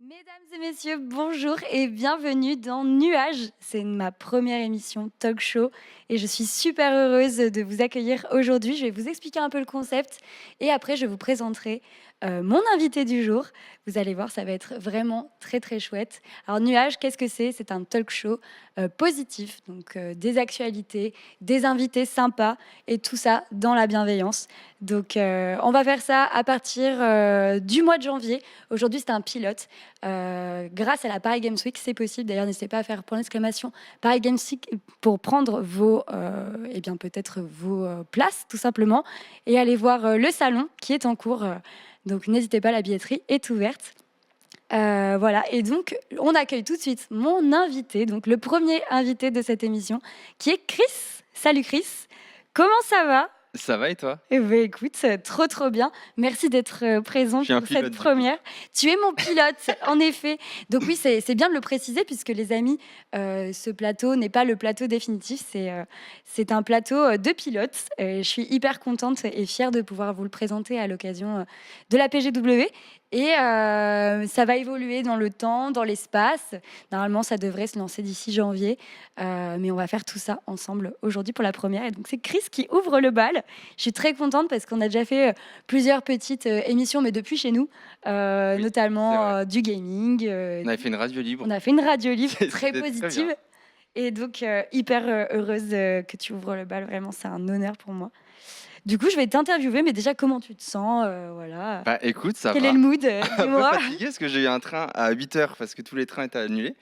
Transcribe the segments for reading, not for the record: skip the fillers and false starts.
Mesdames et messieurs, bonjour et bienvenue dans Nuages. C'est ma première émission talk show et je suis super heureuse de vous accueillir aujourd'hui. Je vais vous expliquer un peu le concept et après je vous présenterai mon invité du jour. Vous allez voir, ça va être vraiment très très chouette. Alors Nuages, qu'est-ce que c'est ? C'est un talk show positif, donc des actualités, des invités sympas et tout ça dans la bienveillance. Donc on va faire ça à partir du mois de janvier. Aujourd'hui c'est un pilote. Grâce à la Paris Games Week, c'est possible. D'ailleurs, n'hésitez pas à faire point d'exclamation Paris Games Week pour prendre peut-être vos places, tout simplement, et aller voir le salon qui est en cours. Donc, n'hésitez pas, la billetterie est ouverte. Voilà, et donc, on accueille tout de suite mon invité, donc le premier invité de cette émission, qui est Chris. Salut Chris, comment ça va ? Ça va et toi ? Eh ben, écoute, trop bien. Merci d'être présent pour cette première. Tu es mon pilote, en effet. Donc oui, c'est bien de le préciser puisque les amis, ce plateau n'est pas le plateau définitif, c'est un plateau de pilote. Je suis hyper contente et fière de pouvoir vous le présenter à l'occasion de la PGW. Et ça va évoluer dans le temps, dans l'espace. Normalement, ça devrait se lancer d'ici janvier. Mais on va faire tout ça ensemble aujourd'hui pour la première. Et donc, c'est Chris qui ouvre le bal. Je suis très contente parce qu'on a déjà fait plusieurs petites émissions, mais depuis chez nous, oui, notamment du gaming. On avait fait une radio libre. On a fait une radio libre très positive. Très et donc, hyper heureuse que tu ouvres le bal. Vraiment, c'est un honneur pour moi. Du coup, je vais t'interviewer, mais déjà, comment tu te sens voilà. Bah écoute, ça Quel va. est le mood Dis-moi. Un peu fatigué parce que j'ai eu un train à 8h parce que tous les trains étaient annulés.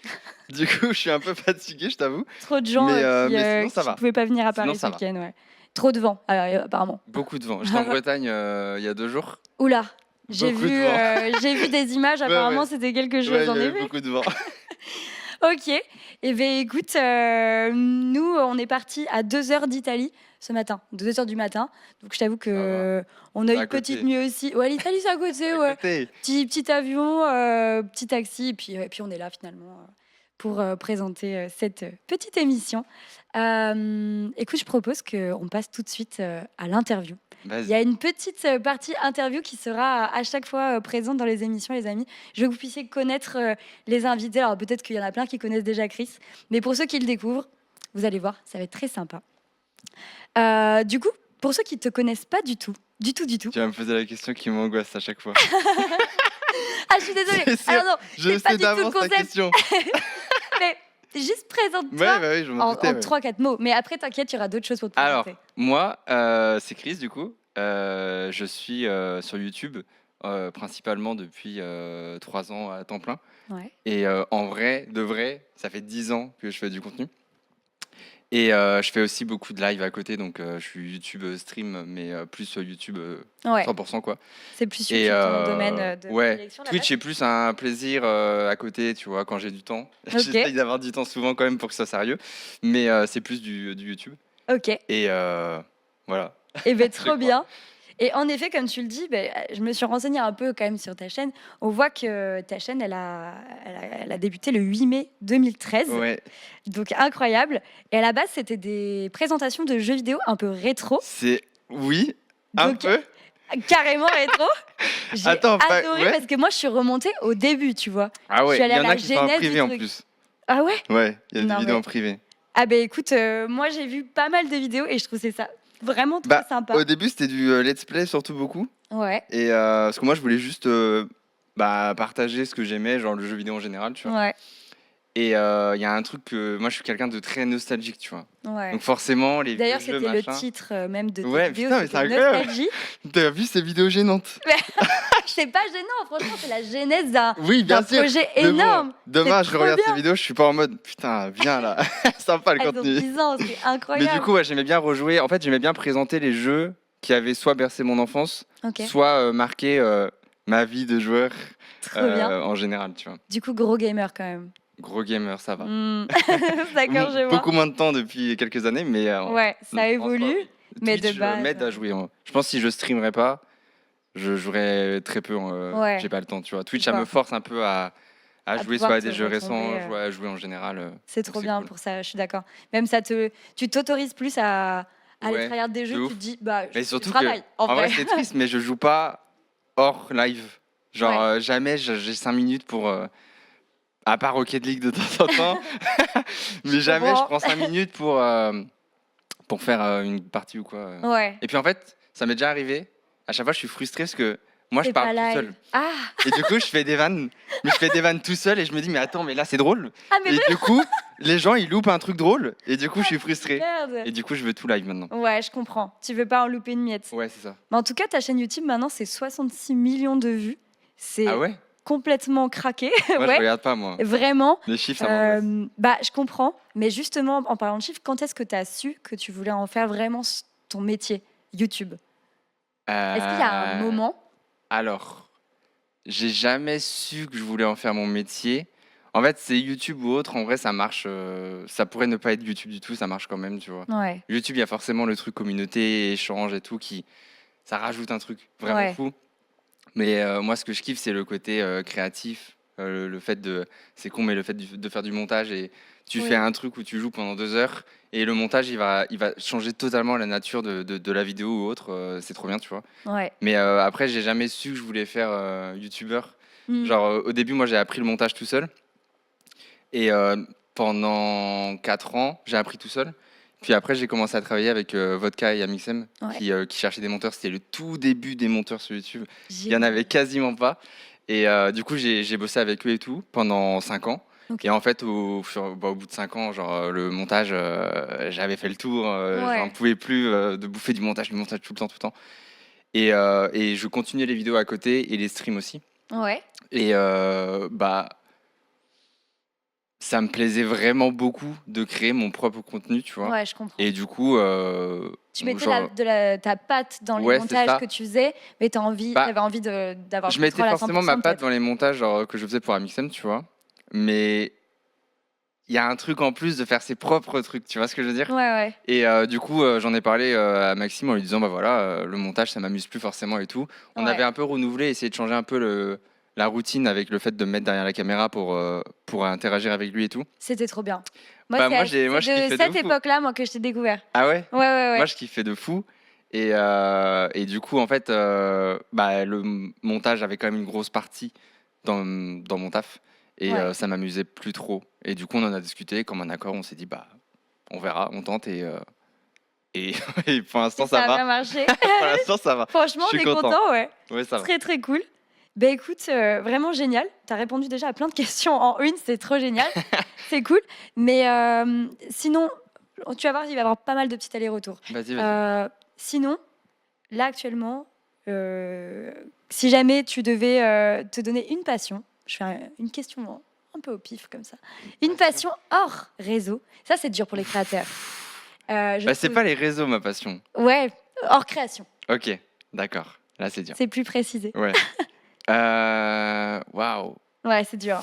Du coup, je suis un peu fatigué, je t'avoue. Trop de gens mais qui ne pouvaient pas venir à Paris ce week-end. Ouais. Trop de vent, apparemment. Beaucoup de vent. J'étais en Bretagne il y a 2 jours. Oula, j'ai vu des images, apparemment, c'était quelque chose. J'en ai vu beaucoup de vent. Ok, et bien écoute, nous, on est partis à 2h d'Italie ce matin, 2h du matin. Donc je t'avoue qu'on a eu une petite nuit aussi. Ouais, l'Italie, c'est à côté, ouais. Petit avion, petit taxi, et puis on est là finalement pour présenter cette petite émission. Écoute, je propose qu'on passe tout de suite à l'interview. Vas-y. Il y a une petite partie interview qui sera à chaque fois présente dans les émissions, les amis. Je veux que vous puissiez connaître les invités. Alors peut-être qu'il y en a plein qui connaissent déjà Chris, mais pour ceux qui le découvrent, vous allez voir, ça va être très sympa. Du coup, pour ceux qui ne te connaissent pas du tout. Tu vas me poser la question qui m'angoisse à chaque fois. Ah, je suis désolée. Alors non, je sais d'avance la question. Mais juste présente-toi en 3-4 mots. Mais après, t'inquiète, il y aura d'autres choses pour te présenter. Alors, moi, c'est Chris, du coup. Je suis sur YouTube, principalement depuis 3 ans à temps plein. Ouais. Et en vrai, ça fait 10 ans que je fais du contenu. Et je fais aussi beaucoup de live à côté, donc je suis YouTube stream, mais plus YouTube 100%, quoi. C'est plus YouTube ton domaine de prédilection. Twitch est plus un plaisir à côté, tu vois, quand j'ai du temps. Okay. J'essaye d'avoir du temps souvent quand même pour que ce soit sérieux, mais c'est plus du YouTube. Ok. Et voilà. Et ben trop bien. Et en effet, comme tu le dis, je me suis renseignée un peu quand même sur ta chaîne. On voit que ta chaîne, elle a débuté le 8 mai 2013. Ouais. Donc incroyable. Et à la base, c'était des présentations de jeux vidéo un peu rétro. Oui, un peu. Carrément rétro. J'ai adoré parce que moi, je suis remontée au début, tu vois. Ah ouais, il y en a qui sont en privé en plus. Ah ouais ? Ouais, il y a des vidéos en privé. Ah écoute, moi, j'ai vu pas mal de vidéos et je trouve ça vraiment très sympa. Au début, c'était du let's play, surtout beaucoup. Ouais. Et parce que moi, je voulais juste partager ce que j'aimais, genre le jeu vidéo en général, tu vois. Ouais. Et il y a un truc que moi, je suis quelqu'un de très nostalgique, tu vois. Ouais. Donc forcément, les D'ailleurs, vieux jeux, c'était le titre même de tes vidéos, putain, mais c'est incroyable. Nostalgie. T'as vu ces vidéos gênantes? C'est pas gênant, franchement, c'est la genèse d'un Oui, bien sûr. projet Mais bon, énorme. demain, C'est je trop regarde bien. ces vidéos, je suis pas en mode putain, viens là, sympa le Elles ont contenu. 10 ans, c'est Mais incroyable. du coup, ouais, j'aimais bien rejouer. En fait, j'aimais bien présenter les jeux qui avaient soit bercé mon enfance, Ok, soit marqué ma vie de joueur trop bien. en général, tu vois. Du coup, gros gamer quand même. Gros gamer, ça va. D'accord, je vois. Beaucoup moins de temps depuis quelques années, mais Ouais, ça en évolue, soi, oui. mais de Twitch base. m'aide à jouer. Je pense que si je streamerais pas, je jouerais très peu. Ouais, J'ai pas le temps, tu vois. Twitch, je ça me vois. force un peu à À jouer pouvoir soit à te des jeux retomber. récents, soit à jouer en général. C'est Donc trop c'est bien cool. pour ça, je suis d'accord. Même tu t'autorises plus à aller Ouais, tryhard des de jeux, tu ouf. te dis, bah, Mais je surtout que, travaille, en en vrai, vrai. c'est triste, mais je joue pas hors live. Genre, Ouais, jamais j'ai 5 minutes pour. À part Rocket League de temps en temps, je mais jamais je comprends. prends 5 minutes pour faire une partie ou quoi. Ouais, Et puis en fait, ça m'est déjà arrivé. À chaque fois, je suis frustré parce que moi, je c'est pas parle tout live. seul. Ah, Et du coup, je fais des vannes, mais je fais des vannes tout seul et je me dis, mais attends, mais là, c'est drôle. ah mais Et du coup, les gens, ils loupent un truc drôle. Et du coup, je suis frustré. merde. Et du coup, je veux tout live maintenant. Ouais, je comprends. Tu veux pas en louper une miette. Ouais, c'est ça. Mais en tout cas, ta chaîne YouTube, maintenant, c'est 66 millions de vues. Ah C'est ouais? complètement craqué. Moi, je Ouais, regarde pas, moi. vraiment. Les chiffres, ça m'angoisse. Bah, je comprends. Mais justement, en parlant de chiffres, quand est-ce que tu as su que tu voulais en faire vraiment ton métier, YouTube? Est-ce qu'il y a un Euh, moment? Alors, j'ai jamais su que je voulais en faire mon métier. En fait, c'est YouTube ou autre. En vrai, ça marche. Ça pourrait ne pas être YouTube du tout. Ça marche quand même, tu vois. Ouais, YouTube, il y a forcément le truc communauté, échange et tout ça rajoute un truc vraiment ouais, fou. Mais moi, ce que je kiffe, c'est le côté créatif. Le fait de. C'est con, mais le fait de faire du montage et tu fais oui, un truc où tu joues pendant 2 heures et le montage, il va changer totalement la nature de la vidéo ou autre. C'est trop bien, tu vois. ouais. Mais après, j'ai jamais su que je voulais faire youtubeur. Hmm. Genre, au début, moi, j'ai appris le montage tout seul. Et pendant 4 ans, j'ai appris tout seul. Puis après, j'ai commencé à travailler avec Vodka et Amixem Ouais. qui cherchaient des monteurs. C'était le tout début des monteurs sur YouTube. Il y en Génial. avait quasiment pas. Et du coup, j'ai bossé avec eux et tout pendant 5 ans. Ok. Et en fait, au bout de 5 ans, genre, le montage, j'avais fait le tour. J'en Ouais. pouvais plus de bouffer du montage tout le temps, tout le temps. Et je continuais les vidéos à côté et les streams aussi. Ouais. Et bah, ça me plaisait vraiment beaucoup de créer mon propre contenu, tu vois. Ouais, je comprends. Et du coup, Tu mettais genre, ta patte dans les ouais, c'est montages ça. que tu faisais, mais Bah, t'avais envie d'avoir je le mettais contrôle à forcément ma 100% patte peut-être. dans les montages genre, que je faisais pour Amixem, tu vois. Mais il y a un truc en plus de faire ses propres trucs, tu vois ce que je veux dire? Ouais, ouais. Et du coup, j'en ai parlé à Maxime en lui disant, bah voilà, le montage, ça m'amuse plus forcément et tout. On avait Ouais. un peu renouvelé, essayé de changer un peu la routine avec le fait de me mettre derrière la caméra pour interagir avec lui et tout. C'était trop bien. Moi, Bah, c'est moi, je de kiffais de cette fou. époque-là, moi, que je t'ai découvert. Ah ouais? Ouais, ouais, Moi, ouais. je kiffais de fou. Et du coup, en fait, bah, le montage avait quand même une grosse partie dans mon taf. Et Ouais. ça m'amusait plus trop. Et du coup, on en a discuté. Comme un accord, on s'est dit, bah, on verra, on tente. Et, et pour l'instant, Et ça ça a va. bien marché. Pour l'instant, ça va. Franchement, Je on suis est content. content, ouais. Ouais, ça va. Très, très cool. Ben écoute, vraiment génial. Tu as répondu déjà à plein de questions en une, c'est trop génial. C'est cool. Mais sinon, tu vas voir, il va y avoir pas mal de petits allers-retours. Vas-y, vas-y. Sinon, là actuellement, si jamais tu devais te donner une passion, je fais une question un peu au pif comme ça, une passion hors réseau, ça c'est dur pour les créateurs. Bah, c'est pas les réseaux, ma passion. Ouais, hors création, Ok, d'accord. Là, c'est dur. c'est plus précisé. Ouais. Waouh. Ouais, c'est dur.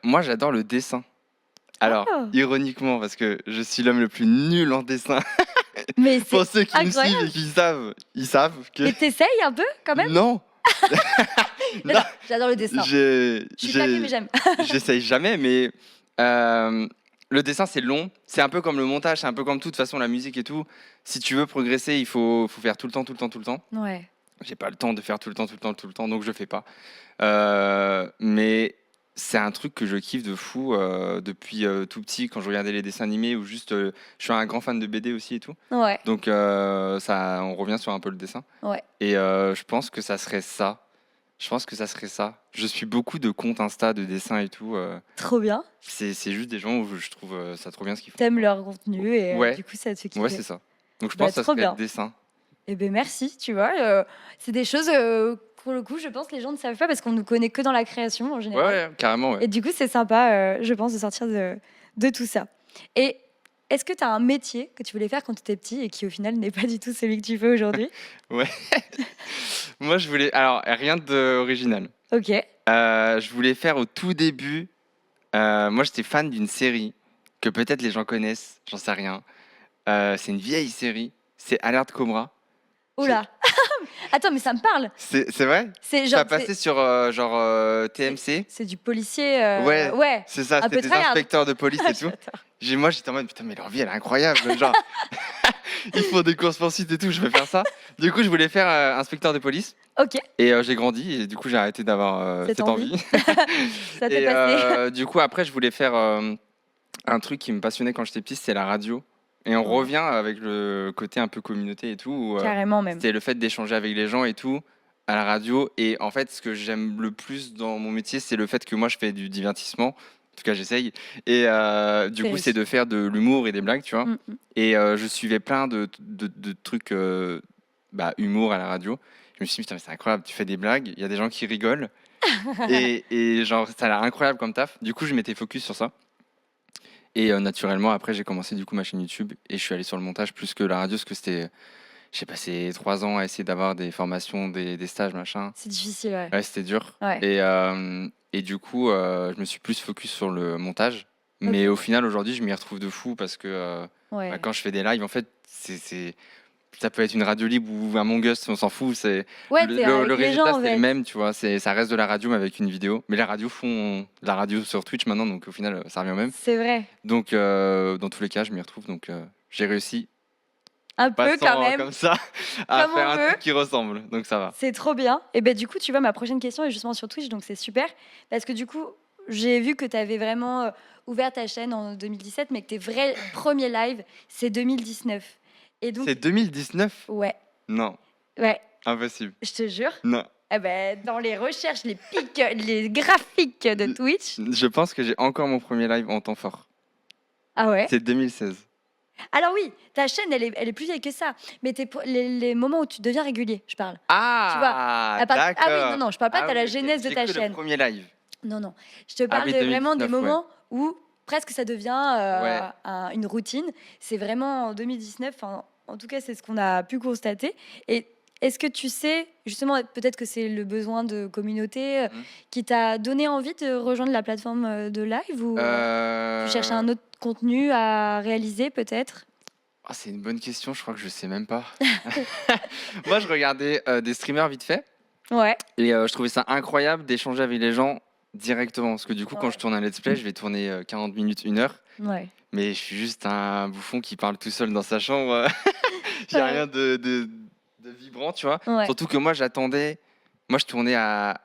Moi, j'adore le dessin. Alors, Oh. ironiquement, parce que je suis l'homme le plus nul en dessin. Mais c'est Pour ceux qui me incroyable. suivent et qui savent, ils savent que. Et t'essayes un peu quand même? Non, non, J'adore le dessin. j'ai- Je suis plaquée, mais j'aime. j'essaye jamais, mais le dessin, c'est long. C'est un peu comme le montage, c'est un peu comme tout. De toute façon, la musique et tout. Si tu veux progresser, il faut faire tout le temps, tout le temps, tout le temps. Ouais. J'ai pas le temps de faire tout le temps, tout le temps, tout le temps, donc je fais pas. Mais c'est un truc que je kiffe de fou depuis tout petit, quand je regardais les dessins animés ou juste. Je suis un grand fan de BD aussi et tout. Ouais. Donc ça, on revient sur un peu le dessin. Ouais. Et je pense que ça serait ça. Je pense que ça serait ça. Je suis beaucoup de comptes Insta, de dessins et tout. Trop bien. C'est juste des gens où je trouve ça trop bien ce qu'ils font. T'aimes leur contenu et Ouais. du coup, ça te fait kiffer. Ouais, c'est ça. Donc je Bah, pense que ça trop serait bien. le dessin. Eh ben merci, tu vois. C'est des choses pour le coup, je pense que les gens ne savent pas parce qu'on nous connaît que dans la création en Ouais, général. ouais, carrément, ouais. Et du coup, c'est sympa, je pense, de sortir de tout ça. Et est-ce que tu as un métier que tu voulais faire quand tu étais petit et qui, au final, n'est pas du tout celui que tu fais aujourd'hui? Ouais. Moi, je voulais. Alors, rien d'original. Ok. Je voulais faire au tout début. Moi, j'étais fan d'une série que peut-être les gens connaissent, j'en sais rien. C'est une vieille série. C'est Alerte Cobra. J'ai- Oula. Attends, mais ça me parle. C'est vrai? C'est Ça genre, a passé sur TMC. c'est du policier. Ouais, Ouais, c'est ça. un C'était peu des tryhard. inspecteurs de police et tout. J'adore. Moi, j'étais en mode putain, mais leur vie, elle est incroyable. Genre, ils font des courses poursuites et tout. Je vais faire ça. Du coup, je voulais faire inspecteur de police. Ok, Et j'ai grandi et du coup j'ai arrêté d'avoir cette cette envie. envie. Ça t'est Et passé. du coup après je voulais faire un truc qui me passionnait quand j'étais petit, c'est la radio. Et on Ouais. revient avec le côté un peu communauté et tout, où Carrément même. c'était le fait d'échanger avec les gens et tout à la radio. Et en fait ce que j'aime le plus dans mon métier, c'est le fait que moi je fais du divertissement. En tout cas j'essaye. Et du C'est coup c'est réussi. de faire de l'humour et des blagues, tu vois. Mm, mm. Et je suivais plein de trucs humour à la radio. Je me suis dit, putain, mais c'est incroyable, tu fais des blagues, il y a des gens qui rigolent. Et genre, ça a l'air incroyable comme taf. Du coup, je m'étais focus sur ça. Et naturellement, après, j'ai commencé du coup ma chaîne YouTube et je suis allé sur le montage plus que la radio, parce que c'était. J'ai passé 3 ans à essayer d'avoir des formations, des stages, machin. C'est difficile, ouais. Ouais, c'était dur. Ouais. Et du coup, je me suis plus focus sur le montage. Mais Ok. au final, aujourd'hui, je m'y retrouve de fou parce que Ouais. quand je fais des lives, en fait, ça peut être une radio libre ou un Among Us, on s'en fout. Ouais, Le, t'es le- le avec les résultat, gens, en c'est le fait. même, tu vois. Ça reste de la radio, mais avec une vidéo. Mais les radios font de la radio sur Twitch maintenant, donc au final, ça revient au même. C'est vrai. Donc, dans tous les cas, je m'y retrouve. Donc, j'ai réussi, Un peu quand passant même. comme ça, à Comme faire on un veut. truc qui ressemble. Donc, ça va. C'est trop bien. Et ben du coup, tu vois, ma prochaine question est justement sur Twitch, donc c'est super. Parce que du coup, j'ai vu que tu avais vraiment ouvert ta chaîne en 2017, mais que tes vrais premiers lives, c'est 2019. Et donc, C'est 2019? ouais, Non, ouais, impossible. je te jure. Non. Eh ben, dans les recherches, les pics, les graphiques de Twitch. Je pense que j'ai encore mon premier live en temps fort. Ah ouais. C'est 2016. Alors oui, ta chaîne, elle est plus vieille que ça. Mais les moments où tu deviens régulier, je parle. Ah, Ah oui, d'accord. non, je parle pas de la oui, ok. genèse de J'ai ta cru le chaîne. premier live. Non, non. Je te Ah parle oui, vraiment des 2019, ouais. moments où presque ça devient Ouais. une routine. C'est vraiment en 2019, en tout cas, c'est ce qu'on a pu constater. Et est-ce que tu sais, justement, peut-être que c'est le besoin de communauté Mhm. qui t'a donné envie de rejoindre la plateforme de live ou tu cherchais un autre contenu à réaliser peut-être? Ah, c'est une bonne question, je crois que je sais même pas. Moi, je regardais des streamers vite fait Ouais. et je trouvais ça incroyable d'échanger avec les gens directement. Parce que du coup, quand Ouais. je tourne un let's play, je vais tourner 40 minutes, 1 heure. Ouais. Mais je suis juste un bouffon qui parle tout seul dans sa chambre. J'ai Ouais. rien de vibrant, tu vois. Ouais. Surtout que moi, Moi, je tournais à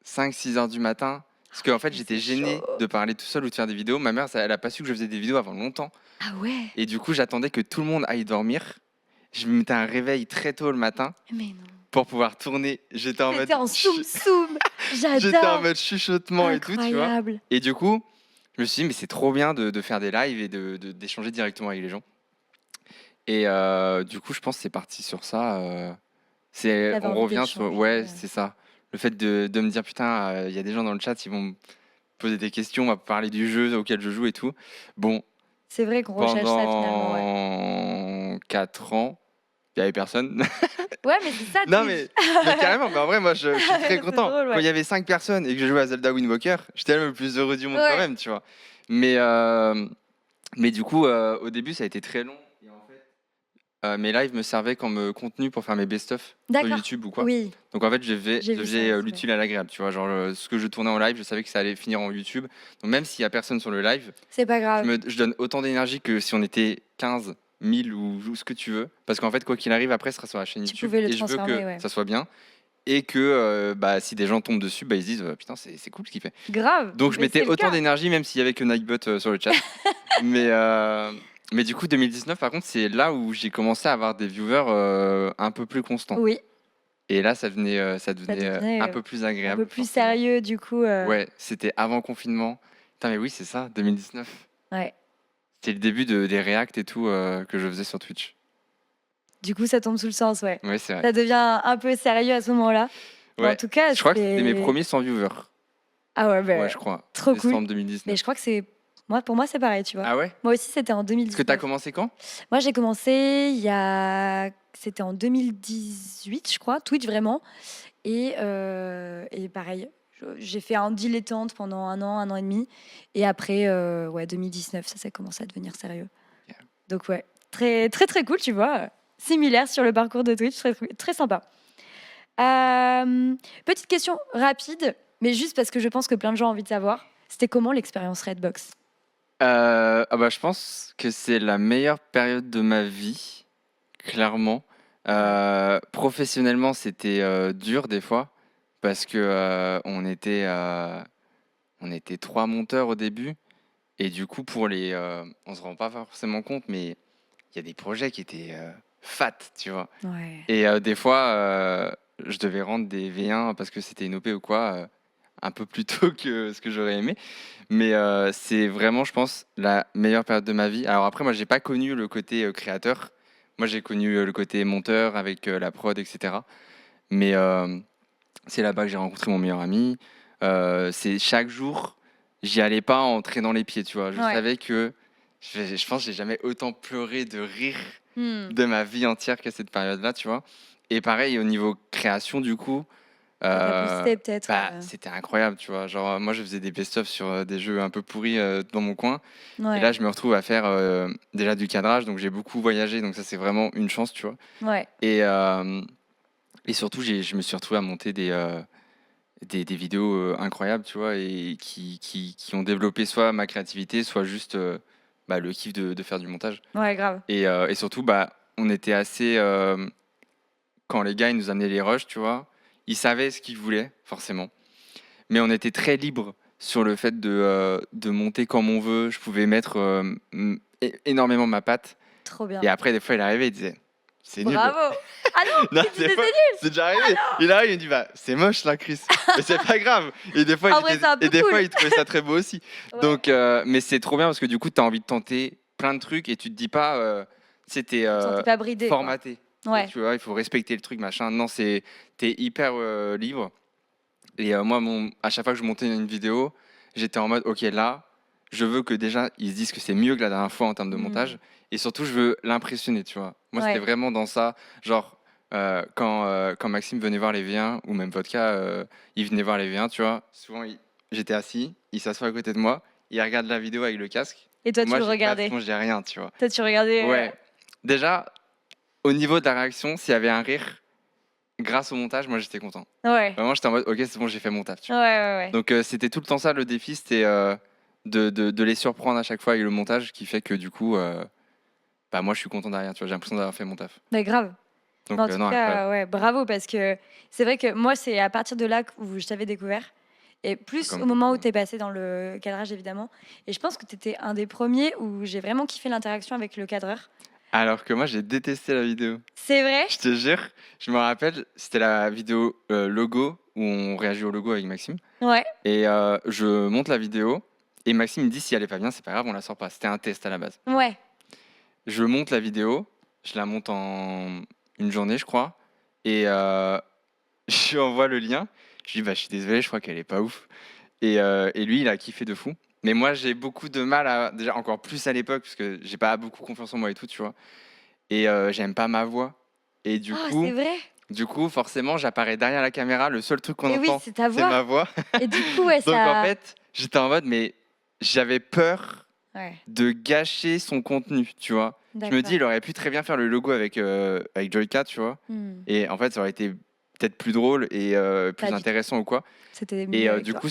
5-6 heures du matin. Parce qu'en fait, mais j'étais c'est gêné chaud. de parler tout seul ou de faire des vidéos. Ma mère, elle a pas su que je faisais des vidéos avant longtemps. Ah ouais. Et du coup, j'attendais que tout le monde aille dormir. Je me mettais un réveil très tôt le matin Mais non. pour pouvoir tourner. J'étais en mode, T'étais en soum soum. j'étais en J'adore. mode chuchotement et tout, tu vois. Incroyable. Et du coup, je me suis dit, mais c'est trop bien de faire des lives et d'échanger directement avec les gens. Et du coup, je pense que c'est parti sur ça. T'avais On envie revient sur. d'échanger, Ouais, c'est ça. Le fait de me dire, putain, il y a des gens dans le chat, ils vont me poser des questions, on va parler du jeu auquel je joue et tout. Bon, C'est vrai qu'on recherche ça finalement. Ouais, pendant 4 ans, il n'y avait personne. ouais mais c'est ça. Non, Twitch. mais carrément, mais en vrai, moi, je suis très C'est content. drôle, ouais. Quand il y avait 5 personnes et que je jouais à Zelda Wind Walker, j'étais le plus heureux du monde Ouais. quand même, tu vois. Mais du coup, au début, ça a été très long. Et en fait, mes lives me servaient comme contenu pour faire mes best-of sur D'accord. YouTube ou quoi. Oui. Donc en fait, je J'ai vu faisais ça aussi, l'utile à l'agréable, tu vois. Genre, ce que je tournais en live, je savais que ça allait finir en YouTube. Donc même s'il y a personne sur le live, C'est pas grave. je donne autant d'énergie que si on était 15, 1000 ou ce que tu veux. Parce qu'en fait, quoi qu'il arrive, après, ce sera sur la chaîne Tu YouTube. pouvais le Et je veux transformer, que ouais. ça soit bien. Et que si des gens tombent dessus, ils se disent putain, c'est cool ce qu'il fait. Grave. Donc je Mais mettais c'est le autant cas. d'énergie, même s'il y avait que Nightbot sur le chat. mais du coup, 2019, par contre, c'est là où j'ai commencé à avoir des viewers un peu plus constants. Oui. Et là, ça devenait devenait, un peu plus Un agréable. peu plus forcément. sérieux du coup. Ouais, c'était avant confinement. Putain, mais oui, c'est ça, 2019. Ouais. C'était le début des reacts et tout que je faisais sur Twitch. Du coup, ça tombe sous le sens, ouais. Ouais, c'est vrai. Ça devient un peu sérieux à ce moment-là. Mais en Ouais, tout cas, je crois que c'était mes c'est... premiers 100 viewers. Ah ouais, Ouais, bah, je crois. trop cool. Décembre Mais 2019. je crois que c'est... Moi, pour moi, c'est pareil, tu vois. Ah ouais? Moi aussi, c'était en Est-ce que t'as 2019. commencé quand? Moi, j'ai commencé il y a... C'était en 2018, je crois, Twitch vraiment. Et pareil, j'ai fait un dilettante pendant un an et demi. Et après, ouais, 2019, ça commencé à devenir sérieux. Yeah. Donc ouais, très très très cool, tu vois. Similaire sur le parcours de Twitch, très, très sympa. Petite question rapide, mais juste parce que je pense que plein de gens ont envie de savoir. C'était comment l'expérience Redbox? Ah bah, je pense que c'est la meilleure période de ma vie, clairement. Ouais. Professionnellement, c'était dur des fois parce que on était 3 monteurs au début et du coup on se rend pas forcément compte, mais il y a des projets qui étaient fat, tu vois. Ouais. Et des fois, je devais rendre des V1 parce que c'était une OP ou quoi, un peu plus tôt que ce que j'aurais aimé. Mais c'est vraiment, je pense, la meilleure période de ma vie. Alors après, moi, j'ai pas connu le côté créateur. Moi, j'ai connu le côté monteur avec la prod, etc. Mais c'est là-bas que j'ai rencontré mon meilleur ami. C'est chaque jour, j'y allais pas en traînant les pieds, tu vois. Je Ouais. savais que je pense que j'ai jamais autant pleuré de rire Hmm. de ma vie entière qu'à cette période-là, tu vois. Et pareil, au niveau création, du coup, Ça t'a euh, boosté peut-être. bah, c'était incroyable, tu vois. Genre, moi, je faisais des best-of sur des jeux un peu pourris dans mon coin. Et Ouais. là, je me retrouve à faire déjà du cadrage, donc j'ai beaucoup voyagé, donc ça, c'est vraiment une chance, tu vois. Ouais. Et, euh, et surtout, je me suis retrouvé à monter des vidéos incroyables, tu vois, et qui ont développé soit ma créativité, soit juste bah, le kiff de faire du montage. Ouais, grave. Et surtout, bah, on était assez. Quand les gars ils nous amenaient les rushs, tu vois, ils savaient ce qu'ils voulaient, forcément. Mais on était très libre sur le fait de monter comme on veut. Je pouvais mettre énormément ma patte. Trop bien. Et après, des fois, il arrivait, il disait, c'est nul. Bravo. Ah non, Non, il des disait fois, c'est nul. c'est déjà arrivé. Il arrive, il me dit, bah, c'est moche là, Chris. Mais c'est pas grave. Et des fois, En vrai, c'est un peu et des fois, cool. il trouvait ça très beau aussi. Ouais. Donc, mais c'est trop bien parce que du coup, tu as envie de tenter plein de trucs et tu te dis pas, c'était Tu te sentais pas bridé, quoi. formaté. Ouais. Tu vois, il faut respecter le truc, machin. Non, t'es hyper libre. Et moi, à chaque fois que je montais une vidéo, j'étais en mode, ok, là, je veux que déjà, ils se disent que c'est mieux que la dernière fois en termes de Hmm. montage. Et surtout, je veux l'impressionner, tu vois. Moi, c'était Ouais. vraiment dans ça. Genre, quand Maxime venait voir les V1, ou même Vodka, il venait voir les V1, tu vois. Souvent, j'étais assis, il s'assoit à côté de moi, il regarde la vidéo avec le casque. Et toi, tu Moi, le j'ai pas de regardais. son, j'ai rien, tu vois. Toi, tu regardais. Ouais. Déjà, au niveau de la réaction, s'il y avait un rire, grâce au montage, moi, j'étais content. Ouais. Vraiment, j'étais en mode, ok, c'est bon, j'ai fait mon taf, tu Ouais, vois. ouais, ouais. Donc c'était tout le temps ça le défi, c'était de les surprendre à chaque fois avec le montage qui fait que du coup, bah, moi je suis content derrière, tu vois, j'ai l'impression d'avoir fait mon taf. Mais grave. Mais Donc en tout non, incroyable. cas, ouais, bravo parce que c'est vrai que moi, c'est à partir de là où je t'avais découvert. Et plus Comme au moment où beaucoup. tu es passé dans le cadrage, évidemment. Et je pense que tu étais un des premiers où j'ai vraiment kiffé l'interaction avec le cadreur. Alors que moi j'ai détesté la vidéo. C'est vrai? Je te jure, je me rappelle, c'était la vidéo logo où on réagit au logo avec Maxime. Ouais. Et je monte la vidéo et Maxime me dit si elle est pas bien, c'est pas grave, on la sort pas. C'était un test à la base. Ouais. Je monte la vidéo, je la monte en une journée, je crois. Et je lui envoie le lien. Je lui dis, bah, je suis désolé, je crois qu'elle est pas ouf. Et lui, il a kiffé de fou. Mais moi, j'ai beaucoup de mal à. Déjà, encore plus à l'époque, parce que j'ai pas beaucoup confiance en moi et tout, tu vois. Et j'aime pas ma voix. Et Oh, c'est vrai? du coup, forcément, j'apparais derrière la caméra. Le seul truc qu'on Et oui, entend, c'est ta c'est voix. ma voix. Et du coup, ouais, Donc, en ça. fait, j'étais en mode, mais j'avais peur Ouais, de gâcher son contenu, tu vois. Je me dis, d'accord. il aurait pu très bien faire le logo avec Joyka, tu vois. Hmm. Et en fait, ça aurait été peut-être plus drôle et Pas plus du tout. intéressant ou quoi. C'était Et mieux avec du toi. coup,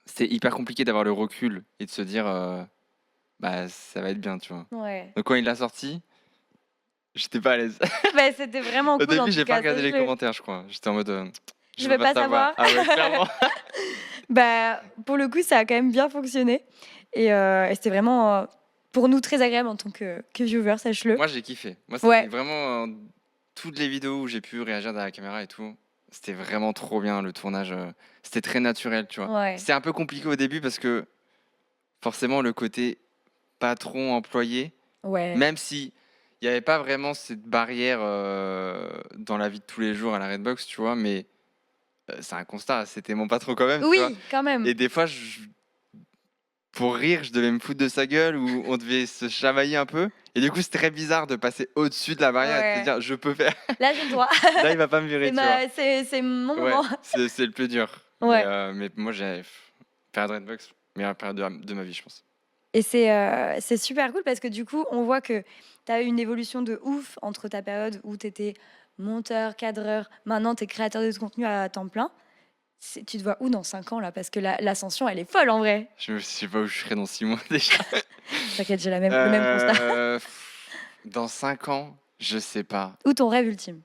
c'était hyper compliqué d'avoir le recul et de se dire, bah, ça va être bien, tu vois. Ouais. Donc, quand il l'a sorti, j'étais pas à l'aise. Bah, c'était vraiment Au cool en début, tout j'ai pas cas, regardé les sache-le. commentaires, je crois. J'étais en mode, je Je veux veux pas pas savoir. savoir. Ah ouais, clairement. Bah, pour le coup, ça a quand même bien fonctionné. Et c'était vraiment, pour nous, très agréable en tant que viewer, sache-le. Moi, j'ai kiffé. Moi, c'est Ouais, vraiment toutes les vidéos où j'ai pu réagir dans la caméra et tout. C'était vraiment trop bien le tournage. C'était très naturel, tu vois. ouais, C'était un peu compliqué au début parce que forcément, le côté patron employé, ouais. même si il il y avait pas vraiment cette barrière, dans la vie de tous les jours à la Redbox, tu vois? Mais, c'est un constat, c'était mon patron quand même, tu vois? Oui, quand même. Et des fois, pour rire, je devais me foutre de sa gueule ou on devait se chamailler un peu et du coup, c'est très bizarre de passer au-dessus de la barrière et de se Ouais. dire: «Je peux faire». Là, j'ai le droit. Là, il va pas me virer, tu vois? C'est mon Ouais, moment. c'est le plus dur. Ouais. Mais moi, j'ai période Redbox, meilleure période de ma vie, je pense. Et c'est super cool parce que du coup, on voit que tu as eu une évolution de ouf entre ta période où tu étais monteur, cadreur, maintenant tu es créateur de contenu à temps plein. Tu te vois où dans 5 ans là? Parce que l'ascension, elle est folle en vrai. Je sais pas où je serai dans 6 mois déjà. T'inquiète, j'ai le même constat. Heu, dans 5 ans, je sais pas. Ou ton rêve ultime?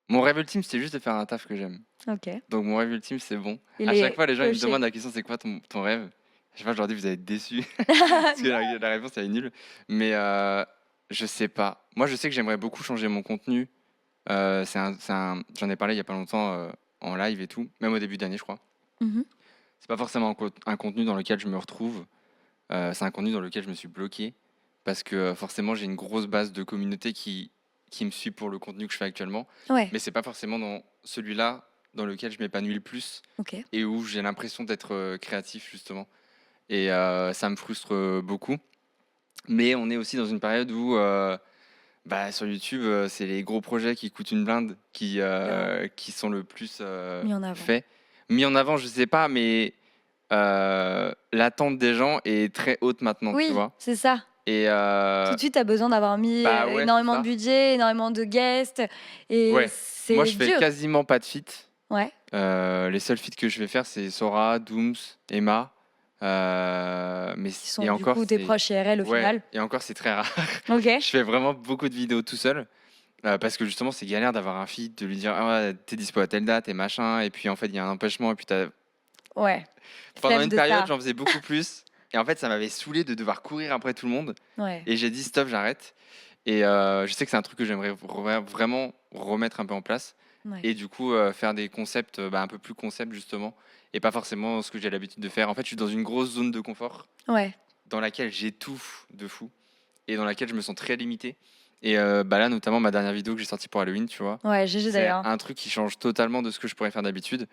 Mon rêve ultime, c'était juste de faire un taf que j'aime. Ok. Donc mon rêve ultime, c'est bon. Il À chaque est fois, les gens ils me coché. demandent la question: «C'est quoi ton rêve?» Je sais pas, je leur dis: «Vous allez être déçus» parce que la réponse elle est nulle. Mais je sais pas. Moi, je sais que j'aimerais beaucoup changer mon contenu. J'en ai parlé il y a pas longtemps, en live et tout, même au début d'année, je crois. Mhm. C'est pas forcément un contenu dans lequel je me retrouve, c'est un contenu dans lequel je me suis bloqué parce que, forcément, j'ai une grosse base de communauté qui me suit pour le contenu que je fais actuellement. Ouais, Mais c'est pas forcément dans celui-là dans lequel je m'épanouis le plus ok. et où j'ai l'impression d'être, créatif justement et ça me frustre, beaucoup. Mais on est aussi dans une période où, bah, sur YouTube, c'est les gros projets qui coûtent une blinde Grave. qui sont le plus, Mis en avant. faits. Mis en avant, je sais pas, mais l'attente des gens est très haute maintenant, tu Oui, vois? c'est ça. Et Tout de suite, tu as besoin d'avoir mis bah, ouais, c'est énormément de ça. budget, énormément de guests. Et Ouais. Moi, c'est je fais dur. quasiment pas de feat. Ouais. Les seuls feats que je vais faire, c'est Sora, Dooms, Emma, mais Qui et sont du encore, coup tes c'est proches IRL au ouais, final. et encore, c'est très rare. Ok. Je fais vraiment beaucoup de vidéos tout seul, parce que justement, c'est galère d'avoir un feat, de lui dire: «Ah ouais, tu dispo à telle date et machin» et puis, en fait, il y a un empêchement et puis Ouais. pendant Flemme une de période, ça. j'en faisais beaucoup plus et en fait, ça m'avait saoulé de devoir courir après tout le monde Ouais. et j'ai dit: «Stop, j'arrête» et je sais que c'est un truc que j'aimerais vraiment remettre un peu en place Ouais. et du coup, faire des concepts, bah, un peu plus concept justement et pas forcément ce que j'ai l'habitude de faire. En fait, je suis dans une grosse zone de confort Ouais. dans laquelle j'étouffe de fou et dans laquelle je me sens très limité et bah, là, notamment ma dernière vidéo que j'ai sortie pour Halloween, tu vois? Ouais, GG C'est d'ailleurs. un truc qui change totalement de ce que je pourrais faire d'habitude.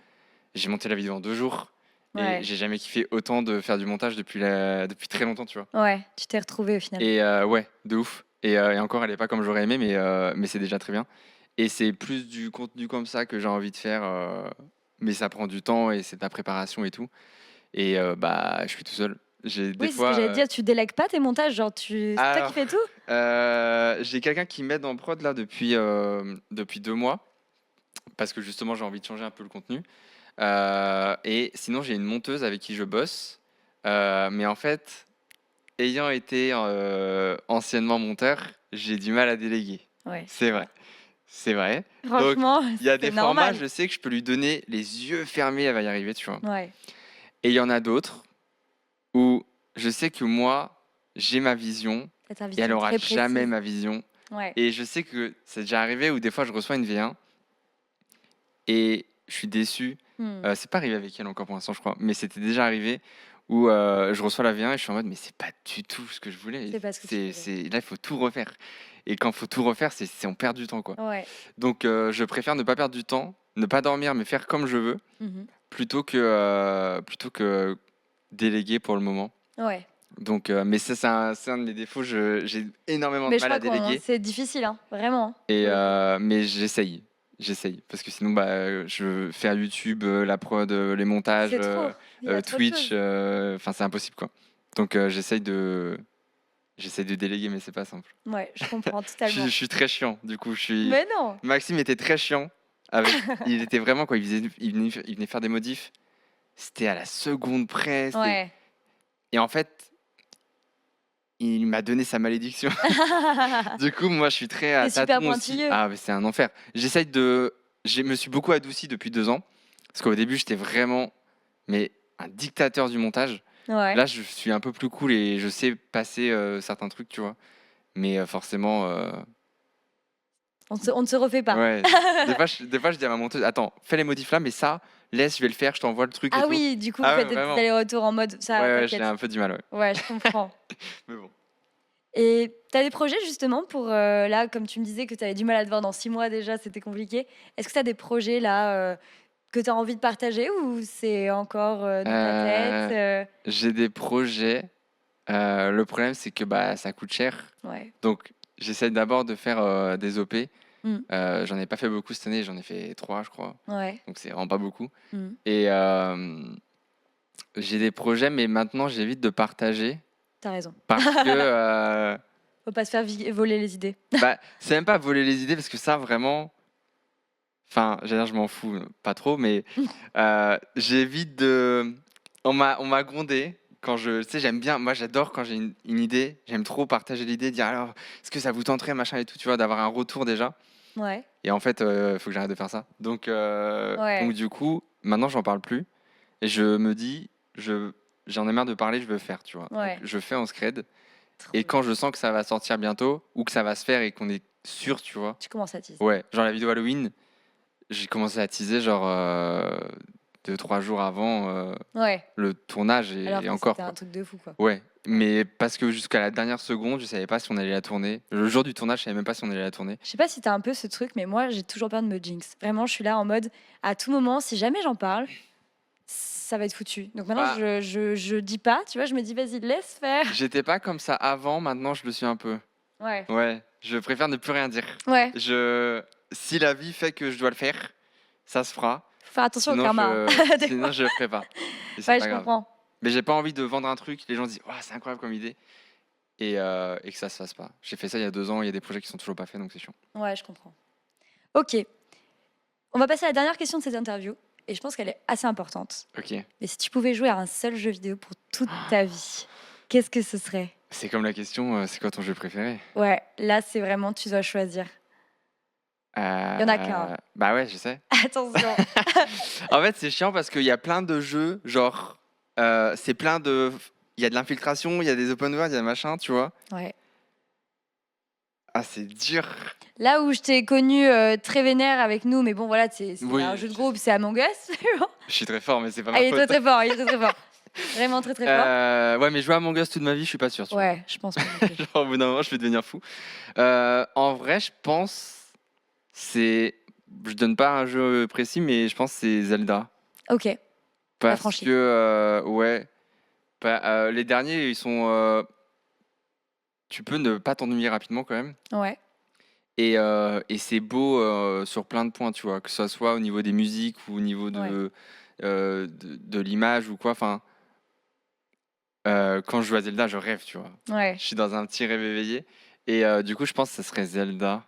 J'ai monté la vidéo en 2 jours et Ouais. j'ai jamais kiffé autant de faire du montage depuis très longtemps, tu vois? Ouais. Tu t'es retrouvé au final. Et ouais, de ouf et encore elle est pas comme j'aurais aimé mais c'est déjà très bien et c'est plus du contenu comme ça que j'ai envie de faire, mais ça prend du temps et c'est de la préparation et tout et bah, je suis tout seul. J'ai des Oui, c'est ce que j'allais te fois, dire. Tu délègues pas tes montages, genre c'est toi qui alors, fais tout? j'ai quelqu'un qui m'aide en prod là depuis 2 mois parce que justement j'ai envie de changer un peu le contenu, et sinon j'ai une monteuse avec qui je bosse, mais en fait, ayant été, anciennement monteur, j'ai du mal à déléguer. Ouais, je C'est vois. vrai, c'est vrai. Donc Franchement, il y a c'est des formats, normal. je sais que je peux lui donner les yeux fermés, elle va y arriver, tu vois? Ouais. Et il y en a d'autres où je sais que moi, j'ai ma vision Tu ta et elle vision aura très jamais précise. ma vision Ouais. et je sais que c'est déjà arrivé où des fois je reçois une V1 et je suis déçu. Hmm. C'est pas arrivé avec elle encore pour l'instant, je crois, mais c'était déjà arrivé où, je reçois la V1 et je suis en mode: «Mais c'est pas du tout ce que je voulais». C'est pas ce que tu voulais. Là, il faut tout refaire et quand il faut tout refaire, c'est on perd du temps, quoi. Ouais. Donc je préfère ne pas perdre du temps, ne pas dormir, mais faire comme je veux, Mhm. plutôt que déléguer pour le moment. Ouais. Donc mais ça, c'est un de mes défauts, j'ai énormément de Mais je mal crois à que déléguer c'est difficile, hein, vraiment, et pour le coup. mais j'essaye parce que sinon, bah, je fais à YouTube, la prod, les montages, C'est trop. Il y a trop de Twitch, choses. enfin, c'est impossible, quoi. Donc j'essaye de déléguer, mais c'est pas simple. Ouais, je comprends Je totalement. suis très chiant, du coup, Mais non. Maxime était très chiant avec il était vraiment quoi, il venait faire des modifs, c'était à la seconde près, Ouais. et en fait, il m'a donné sa malédiction. Du coup, moi, je suis très à C'est super tâtons aussi. pointilleux. Ah, mais c'est un enfer. Je me suis beaucoup adouci depuis 2 ans, parce qu'au début, j'étais vraiment, mais un dictateur du montage. Ouais. Là, je suis un peu plus cool et je sais passer, certains trucs, tu vois? Mais, forcément, On ne se refait pas. ouais, des fois, je dis à ma monteuse: «Attends, fais les modifs là, mais ça, laisse, je vais le faire, je t'envoie le truc et Ah tout». oui, du coup, vous Ah ouais, faites des petits vraiment. allers-retours en mode Ouais, ça, ouais, j'ai t'inquiète. un peu du mal, ouais. Ouais, je comprends. Mais bon. Et tu as des projets justement pour, là, comme tu me disais que tu avais du mal à te voir dans 6 mois déjà, c'était compliqué. Est-ce que tu as des projets là, que tu as envie de partager ou c'est encore, dans ta tête, Heu, j'ai des projets, le problème c'est que, bah, ça coûte cher, Ouais. donc j'essaie d'abord de faire, des OP. Mmh. J'en ai pas fait beaucoup cette année, j'en ai fait 3 je crois, Ouais. donc c'est vraiment pas beaucoup Mmh. et j'ai des projets mais maintenant j'évite de partager Tu as raison. parce que, Faut pas se faire voler les idées. bah, c'est même pas voler les idées parce que ça vraiment enfin, j'allais dire je m'en fous, pas trop mais j'évite de on m'a grondé quand je tu sais, j'aime bien moi j'adore quand j'ai une idée, j'aime trop partager l'idée, dire: «Alors, est-ce que ça vous tenterait?» machin et tout, tu vois? D'avoir un retour déjà. Ouais, Et en fait, faut que j'arrête de faire ça. Donc ouais, du coup, maintenant, j'en parle plus et je me dis: «J'en ai marre de parler, je veux faire», tu vois? Donc ouais, je fais en scred trop et bien. quand je sens que ça va sortir bientôt ou que ça va se faire et qu'on est sûr, tu vois? Tu commences à teaser. Ouais, genre la vidéo Halloween, j'ai commencé à teaser genre, 2-3 jours avant, Ouais, le tournage alors et que encore, c'était un quoi. truc de fou, quoi. Ouais, Ouais. mais parce que jusqu'à la dernière seconde, je savais pas si on allait la tourner. Le jour du tournage, je savais même pas si on allait la tourner. Je sais pas si tu as un peu ce truc, mais moi, j'ai toujours peur de me jinx. Vraiment, je suis là en mode, à tout moment, si jamais j'en parle, ça va être foutu. Donc maintenant, Bah, je dis pas, tu vois, je me dis: «Vas-y, laisse faire». j'étais pas comme ça avant, maintenant je le suis un peu. Ouais, Ouais, je préfère ne plus rien dire. ouais, Je Si la vie fait que je dois le faire, ça se fera. faut faire attention au Sinon karma, hein, des sinon fois. je le ferai pas et c'est Ouais, pas je grave. comprends. Mais j'ai pas envie de vendre un truc, les gens disent: «Waouh, c'est incroyable comme idée» et que ça se fasse pas. J'ai fait ça il y a 2 ans, il y a des projets qui sont toujours pas faits, donc c'est chiant. Ouais, je comprends. OK, on va passer à la dernière question de cette interview et je pense qu'elle est assez importante. OK. Mais si tu pouvais jouer à un seul jeu vidéo pour toute ta vie, qu'est-ce que ce serait? C'est comme la question, c'est quoi ton jeu préféré? Ouais, là, c'est vraiment tu dois choisir. Il y en a qu'un, hein. Bah ouais, je sais. Attention. En fait, c'est chiant parce qu'il y a plein de jeux, genre, c'est plein de il y a de l'infiltration, il y a des open world, il y a machin, tu vois? Ouais. Ah, c'est dur. Là où je t'ai connu très vénère avec nous, mais bon, voilà, c'est un Oui, jeu de groupe, c'est Among Us. je suis très fort, mais c'est pas Ah, ma il est très faute. très fort, il est très très fort. Vraiment très très fort. Ouais, mais jouer à Among Us toute ma vie, je suis pas sûr, tu vois? Ouais, je pense pas non plus. Genre, au bout d'un moment, je vais devenir fou. En vrai, je pense, c'est je donne pas un jeu précis, mais je pense que c'est Zelda. Ok, la Parce franchise. que, ouais, les derniers, ils sont, tu peux ne pas t'ennuyer rapidement quand même Ouais, et c'est beau, sur plein de points, tu vois? Que ça soit au niveau des musiques ou au niveau ouais, de l'image ou quoi, enfin, quand je joue à Zelda, je rêve, tu vois? ouais. Je suis dans un petit rêve éveillé et du coup, je pense que ça serait Zelda.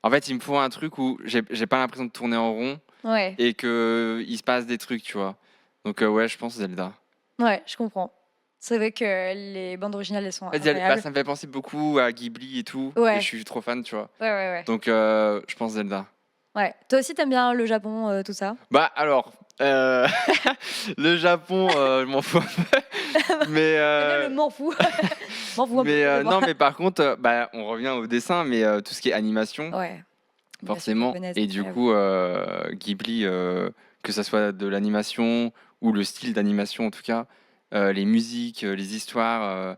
En fait, il me faut un truc où j'ai pas l'impression de tourner en rond Ouais, et qu'il se passe des trucs, tu vois? Donc ouais, je pense Zelda. ouais, je comprends. C'est vrai que les bandes originales, elles sont En fait, bah, incroyables. ça me fait penser beaucoup à Ghibli et tout et je Ouais, suis trop fan, tu vois? ouais, ouais, ouais. Donc je pense Zelda. Ouais. Toi aussi, t'aimes bien le Japon, tout ça? Bah, alors, le Japon, je m'en fous un peu, mais T'aimes bien le m'en fous. M'en fous un peu, des fois. non, mais par contre, bah, on revient au dessin, mais tout ce qui est animation, Ouais, animation forcément japonaise, et du incroyable. coup, Ghibli, que ça soit de l'animation ou le style d'animation en tout cas, les musiques, les histoires,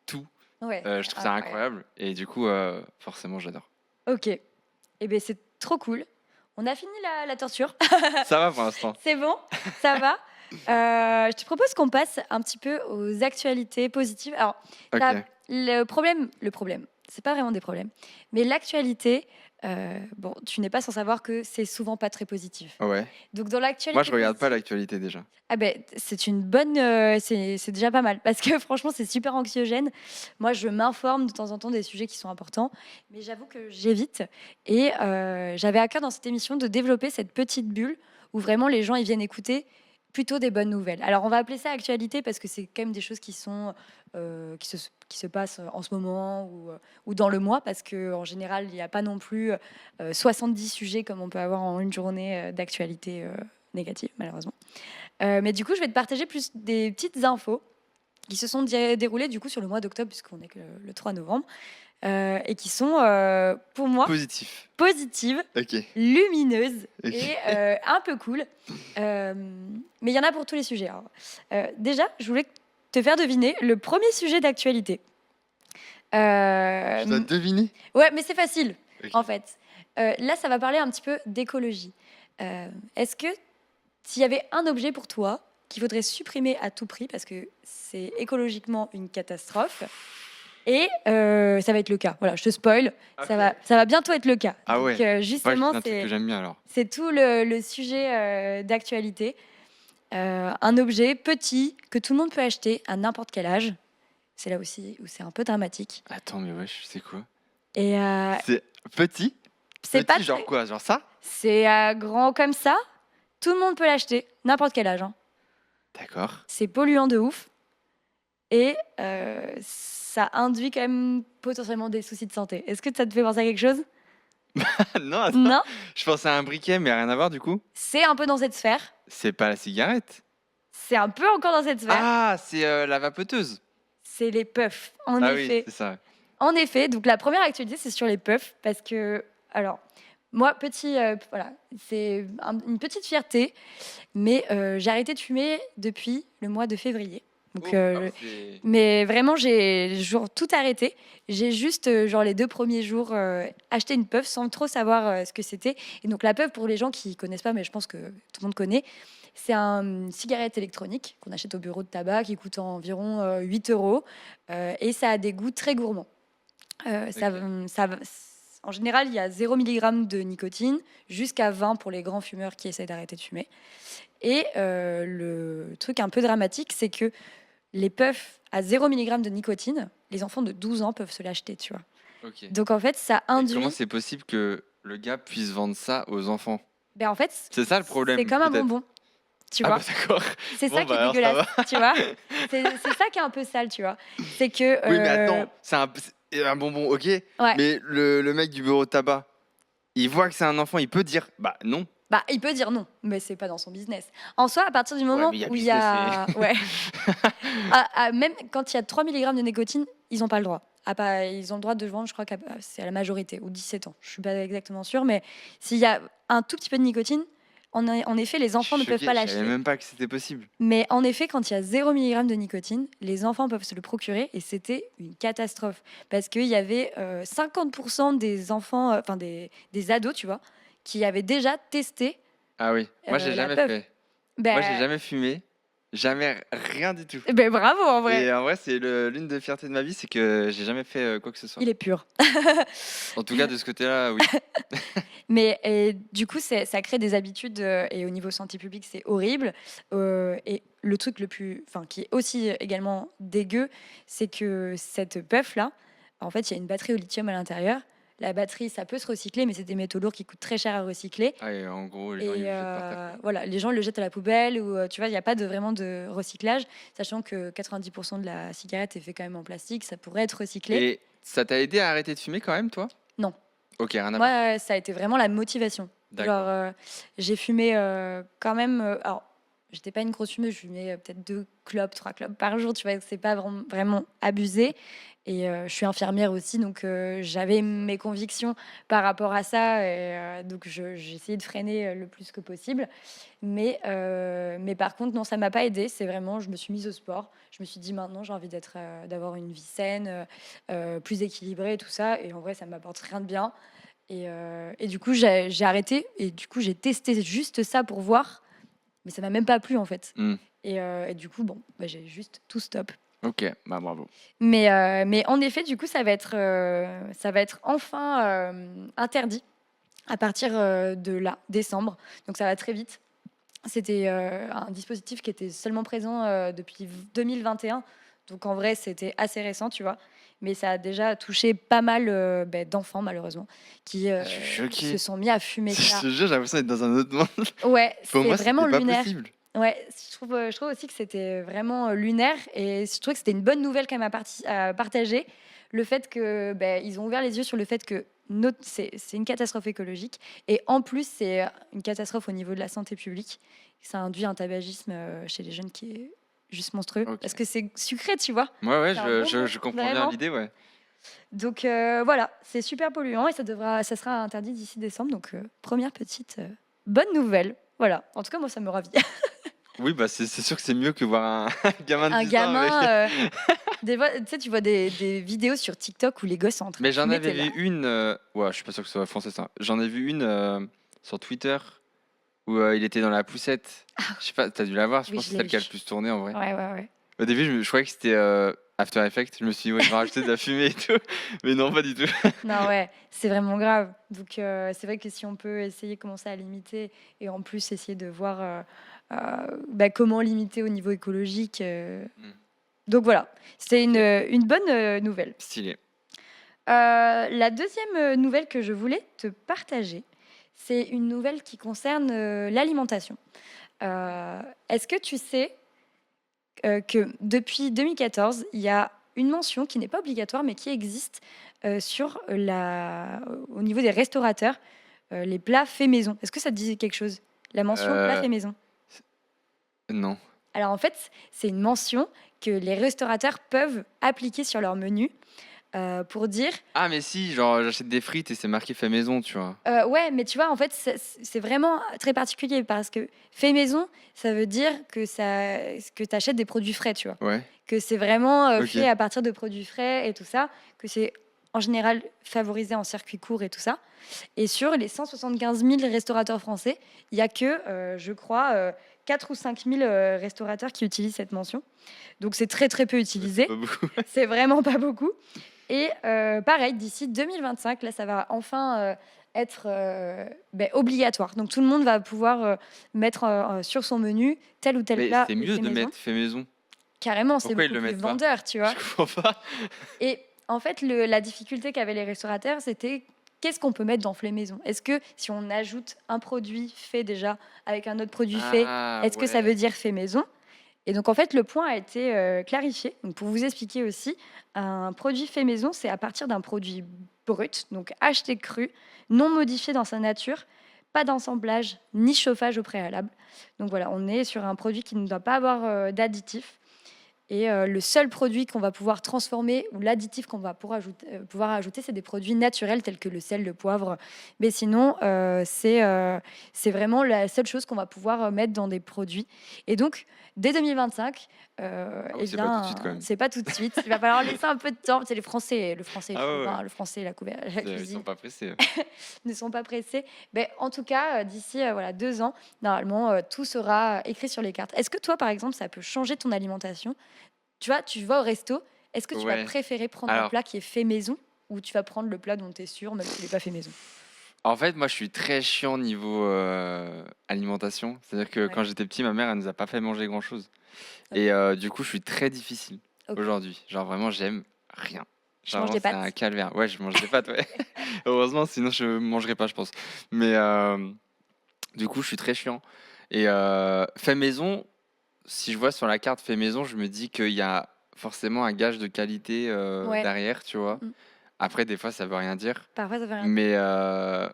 tout, Ouais, je c'est trouve ça incroyable. incroyable et du coup, forcément j'adore. OK. Eh beh, c'est trop cool. On a fini la torture. Ça va pour l'instant. C'est bon, ça va. Je te propose qu'on passe un petit peu aux actualités positives. Alors, tu OK, le problème, c'est pas vraiment des problèmes, mais l'actualité, bon, tu n'es pas sans savoir que c'est souvent pas très positif. ouais. Donc dans Moi, je l'actualité regarde pas positive, l'actualité déjà. ah ben c'est une bonne, c'est déjà pas mal parce que franchement, c'est super anxiogène. Moi, je m'informe de temps en temps des sujets qui sont importants, mais j'avoue que j'évite et j'avais à cœur dans cette émission de développer cette petite bulle où vraiment les gens, ils viennent écouter plutôt des bonnes nouvelles. Alors on va appeler ça actualité parce que c'est quand même des choses qui sont, qui se passent en ce moment ou dans le mois parce qu'en général, il n'y a pas non plus, 70 sujets comme on peut avoir en une journée, d'actualité, négative malheureusement. Mais du coup, je vais te partager plus des petites infos qui se sont déroulées du coup sur le mois d'octobre, puisqu'on est que le 3 novembre, et qui sont pour moi Positif. positives, OK. lumineuses et OK. un peu cool. Euh, mais il y en a pour tous les sujets. Alors, déjà, je voulais te faire deviner le premier sujet d'actualité. Je dois Euh, deviner. ouais, mais c'est facile, Ok. en fait. Là, ça va parler un petit peu d'écologie. Est-ce que s'il y avait un objet pour toi qu'il faudrait supprimer à tout prix parce que c'est écologiquement une catastrophe, et ça va être le cas. Voilà, je te spoil, Ok. ça va bientôt être le cas. Ah Donc, ouais. Faudrait que je justement, trouve un truc que j'aime bien alors. c'est tout le sujet d'actualité. Un objet petit que tout le monde peut acheter à n'importe quel âge. C'est là aussi où c'est un peu dramatique. Attends, mais wesh, c'est quoi? Et C'est petit? c'est pas Petit, genre très... quoi? Genre ça? C'est grand comme ça. Tout le monde peut l'acheter, n'importe quel âge, hein. D'accord. C'est polluant de ouf. Et ça induit quand même potentiellement des soucis de santé. Est-ce que ça te fait penser à quelque chose? Non, attends. Non. Je pensais à un briquet, mais rien à voir du coup. C'est un peu dans cette sphère. C'est pas la cigarette. C'est un peu encore dans cette sphère. Ah, c'est la vapoteuse. C'est les puffs, en Ah oui, effet. c'est ça. En effet, donc la première actualité, c'est sur les puffs, parce que, alors, moi, voilà, c'est une petite fierté, mais j'ai arrêté de fumer depuis le mois de février. Donc, Oh, ah bah c'est. mais vraiment, j'ai genre tout arrêté. J'ai juste, genre les 2 premiers jours, acheté une puff sans trop savoir ce que c'était. Et donc la puff, pour les gens qui connaissent pas, mais je pense que tout le monde connaît, c'est une cigarette électronique qu'on achète au bureau de tabac qui coûte environ 8 euros. Et ça a des goûts très gourmands. Ok. En général, il y a 0 mg de nicotine, jusqu'à 20 pour les grands fumeurs qui essaient d'arrêter de fumer. Et le truc un peu dramatique, c'est que les puffs à 0 mg de nicotine, les enfants de 12 ans peuvent se l'acheter, tu vois. Ok. Donc en fait, ça Mais comment induit... c'est possible que le gars puisse vendre ça aux enfants? Ben en fait, C'est ça le c'est problème, comme un peut-être. bonbon, tu Ah bah vois. d'accord. C'est Bon ça qui bah est alors ça dégueulasse, va. tu vois. C'est ça qui est un peu sale, tu vois. C'est que... Oui, mais attends, c'est un bonbon, ok. ouais, Mais le mec du bureau de tabac, il voit que c'est un enfant, il peut dire, bah non. bah, il peut dire non, mais c'est pas dans son business. En soi, à partir du Ouais, moment mais il y a où il y business et. a... Ouais, même quand il y a 3 mg de nicotine, ils n'ont pas le droit. Ils ont le droit de vendre, je crois que c'est à la majorité, ou 17 ans. Je suis pas exactement sûre, mais s'il y a un tout petit peu de nicotine, en effet, les Je enfants ne suis peuvent choqué, pas je savais l'acheter. même pas que c'était possible. Mais en effet, quand il y a 0 mg de nicotine, les enfants peuvent se le procurer et c'était une catastrophe. Parce qu'il y avait 50% des enfants, enfin des ados, tu vois, qui avaient déjà testé Ah oui, moi j'ai la jamais puff. fait. Moi j'ai Ben, jamais fumé, jamais rien du tout. ben bravo en vrai, Et en vrai, c'est l'une des fiertés de ma vie, c'est que j'ai jamais fait quoi que ce soit. il est pur. En tout cas, de ce côté-là, oui. Mais et du coup, ça crée des habitudes et au niveau santé publique, c'est horrible. Et le truc enfin, qui est aussi également dégueu, c'est que cette puff là, en fait, il y a une batterie au lithium à l'intérieur. La batterie, ça peut se recycler, mais c'est des métaux lourds qui coûtent très cher à recycler. Ah, et en gros, les gens ils Et le jettent par terre, quoi. voilà, les gens le jettent à la poubelle ou tu vois, il n'y a pas vraiment de recyclage, sachant que 90% de la cigarette est fait quand même en plastique, ça pourrait être recyclé. Et ça t'a aidé à arrêter de fumer quand même, toi? Non. Ok, rien à voir. Moi, ça a été vraiment la motivation. Genre, D'accord. j'ai fumé quand même. Alors, j'étais pas une grosse fumeuse, je fumais peut-être 2 clopes, 3 clopes par jour, tu vois, c'est pas vraiment abusé. Et je suis infirmière aussi, donc j'avais mes convictions par rapport à ça. Et donc, j'ai essayé de freiner le plus que possible. Mais par contre, non, ça m'a pas aidé. C'est vraiment, je me suis mise au sport. Je me suis dit, maintenant, j'ai envie d'avoir une vie saine, plus équilibrée et tout ça. Et en vrai, ça m'apporte rien de bien. Et du coup, j'ai arrêté. Et du coup, j'ai testé juste ça pour voir. Mais ça m'a même pas plu, en fait. Hmm. Et du coup, bon, bah, j'ai juste tout stop. Ok, bah bravo. Mais en effet, du coup, ça va être enfin interdit à partir de là, décembre. Donc ça va très vite. C'était un dispositif qui était seulement présent depuis 2021. Donc en vrai, c'était assez récent, tu vois. Mais ça a déjà touché pas mal d'enfants, malheureusement, qui Ah, je suis choqué. se sont mis à fumer Je ça. te jure, j'ai l'impression d'être dans un autre monde. Ouais, Pour c'est moi, vraiment c'était pas lunaire. possible. Ouais, je trouve aussi que c'était vraiment lunaire et je trouve que c'était une bonne nouvelle quand même à partager. Le fait que ils ont ouvert les yeux sur le fait que c'est une catastrophe écologique et en plus c'est une catastrophe au niveau de la santé publique. Ça induit un tabagisme chez les jeunes qui est juste monstrueux Ok. parce que c'est sucré, tu vois. Ouais, ouais, C'est un bonbon, je comprends bien vraiment. l'idée, ouais. Donc voilà, c'est super polluant et ça sera interdit d'ici décembre. Donc première petite bonne nouvelle. Voilà. En tout cas, moi, ça me ravit. Oui, bah c'est sûr que c'est mieux que voir un gamin de Un 10 ans avec. gamin, Des fois, tu sais, tu vois des vidéos sur TikTok où les gosses sont en train de Mais j'en fumer, avais t'es là. vu une. Ouais, je suis pas sûr que ce soit français ça. J'en ai vu une sur Twitter où il était dans la poussette. Je sais pas, t'as dû la voir, je Oui, pense que je c'est l'ai celle qui a vu. le plus tourné en vrai. Ouais, ouais, ouais. Au début, je croyais que c'était After Effects. Je me suis dit, ouais, ils vont rajouter de la fumée et tout. Mais non, pas du tout. Non, ouais, c'est vraiment grave. Donc, c'est vrai que si on peut essayer de commencer à limiter et en plus essayer de voir comment limiter au niveau écologique. Hmm, Donc voilà, c'était ok, une bonne nouvelle. stylé. La deuxième nouvelle que je voulais te partager, c'est une nouvelle qui concerne l'alimentation. Est-ce que tu sais que depuis 2014, il y a une mention qui n'est pas obligatoire, mais qui existe au niveau des restaurateurs, les plats faits maison. Est-ce que ça te dit quelque chose? La mention plat Euh, fait maison. non. Alors en fait, c'est une mention que les restaurateurs peuvent appliquer sur leur menu pour dire Ah, mais si, genre, j'achète des frites et c'est marqué fait maison, tu vois. ouais, mais tu vois, en fait, c'est vraiment très particulier parce que fait maison, ça veut dire que tu achètes des produits frais, tu vois. Ouais, Que c'est vraiment fait ok. à partir de produits frais et tout ça, que c'est en général favorisé en circuit court et tout ça. Et sur les 175 000 restaurateurs français, il y a que, je crois, 4 ou 5 000 restaurateurs qui utilisent cette mention. Donc c'est très très peu Ouais, c'est utilisé. pas beaucoup. C'est vraiment pas beaucoup. Et pareil, d'ici 2025, là, ça va enfin être obligatoire. Donc tout le monde va pouvoir mettre sur son menu tel ou tel Mais plat c'est et mieux fait de maison. mettre fait maison. Carrément, c'est Pourquoi ils beaucoup le plus mettent pas? vendeur, tu Je vois. comprends pas. Et en fait, la difficulté qu'avaient les restaurateurs, c'était qu'est-ce qu'on peut mettre dans fait maison? Est-ce que si on ajoute un produit fait déjà avec un autre produit fait, Ah, est-ce que ça veut ouais. dire fait maison? Et donc en fait, le point a été clarifié. Donc, pour vous expliquer aussi, un produit fait maison, c'est à partir d'un produit brut, donc acheté cru, non modifié dans sa nature, pas d'assemblage ni chauffage au préalable. Donc voilà, on est sur un produit qui ne doit pas avoir d'additifs. Et le seul produit qu'on va pouvoir transformer ou l'additif qu'on va pouvoir ajouter, c'est des produits naturels tels que le sel, le poivre. Mais sinon, c'est vraiment la seule chose qu'on va pouvoir mettre dans des produits. Et donc, dès 2025, Ah oui, eh c'est pas tout de suite bien, quand même. c'est pas tout de suite. Il va falloir laisser un peu de temps. C'est le français est Ah fou, ouais, ouais. hein, le français, la Ils sont cuisine pas pressés. ne sont pas pressés. Mais en tout cas, d'ici voilà, 2 ans, normalement, tout sera écrit sur les cartes. Est-ce que toi, par exemple, ça peut changer ton alimentation? Tu vas au resto, est-ce que tu vas Ouais. préférer prendre un Alors, plat qui est fait maison ou tu vas prendre le plat dont tu es sûr, même s'il n'est pas fait maison? en fait, moi, je suis très chiant niveau alimentation. C'est-à-dire que Ouais, quand j'étais petit, ma mère, elle nous a pas fait manger grand-chose. ok. Et du coup, je suis très difficile Ok. aujourd'hui. Genre, vraiment, j'aime rien. Tu Genre, manges vraiment, des c'est un pâtes? calvaire. Ouais, je mange des pâtes, ouais. Heureusement, sinon, je mangerais pas, je pense. Mais du coup, je suis très chiant. Et fait maison, si je vois sur la carte fait maison, je me dis qu'il y a forcément un gage de qualité Ouais. derrière, tu vois. Mm, mm. Après, des fois, ça veut rien dire. Parfois, ça veut rien dire.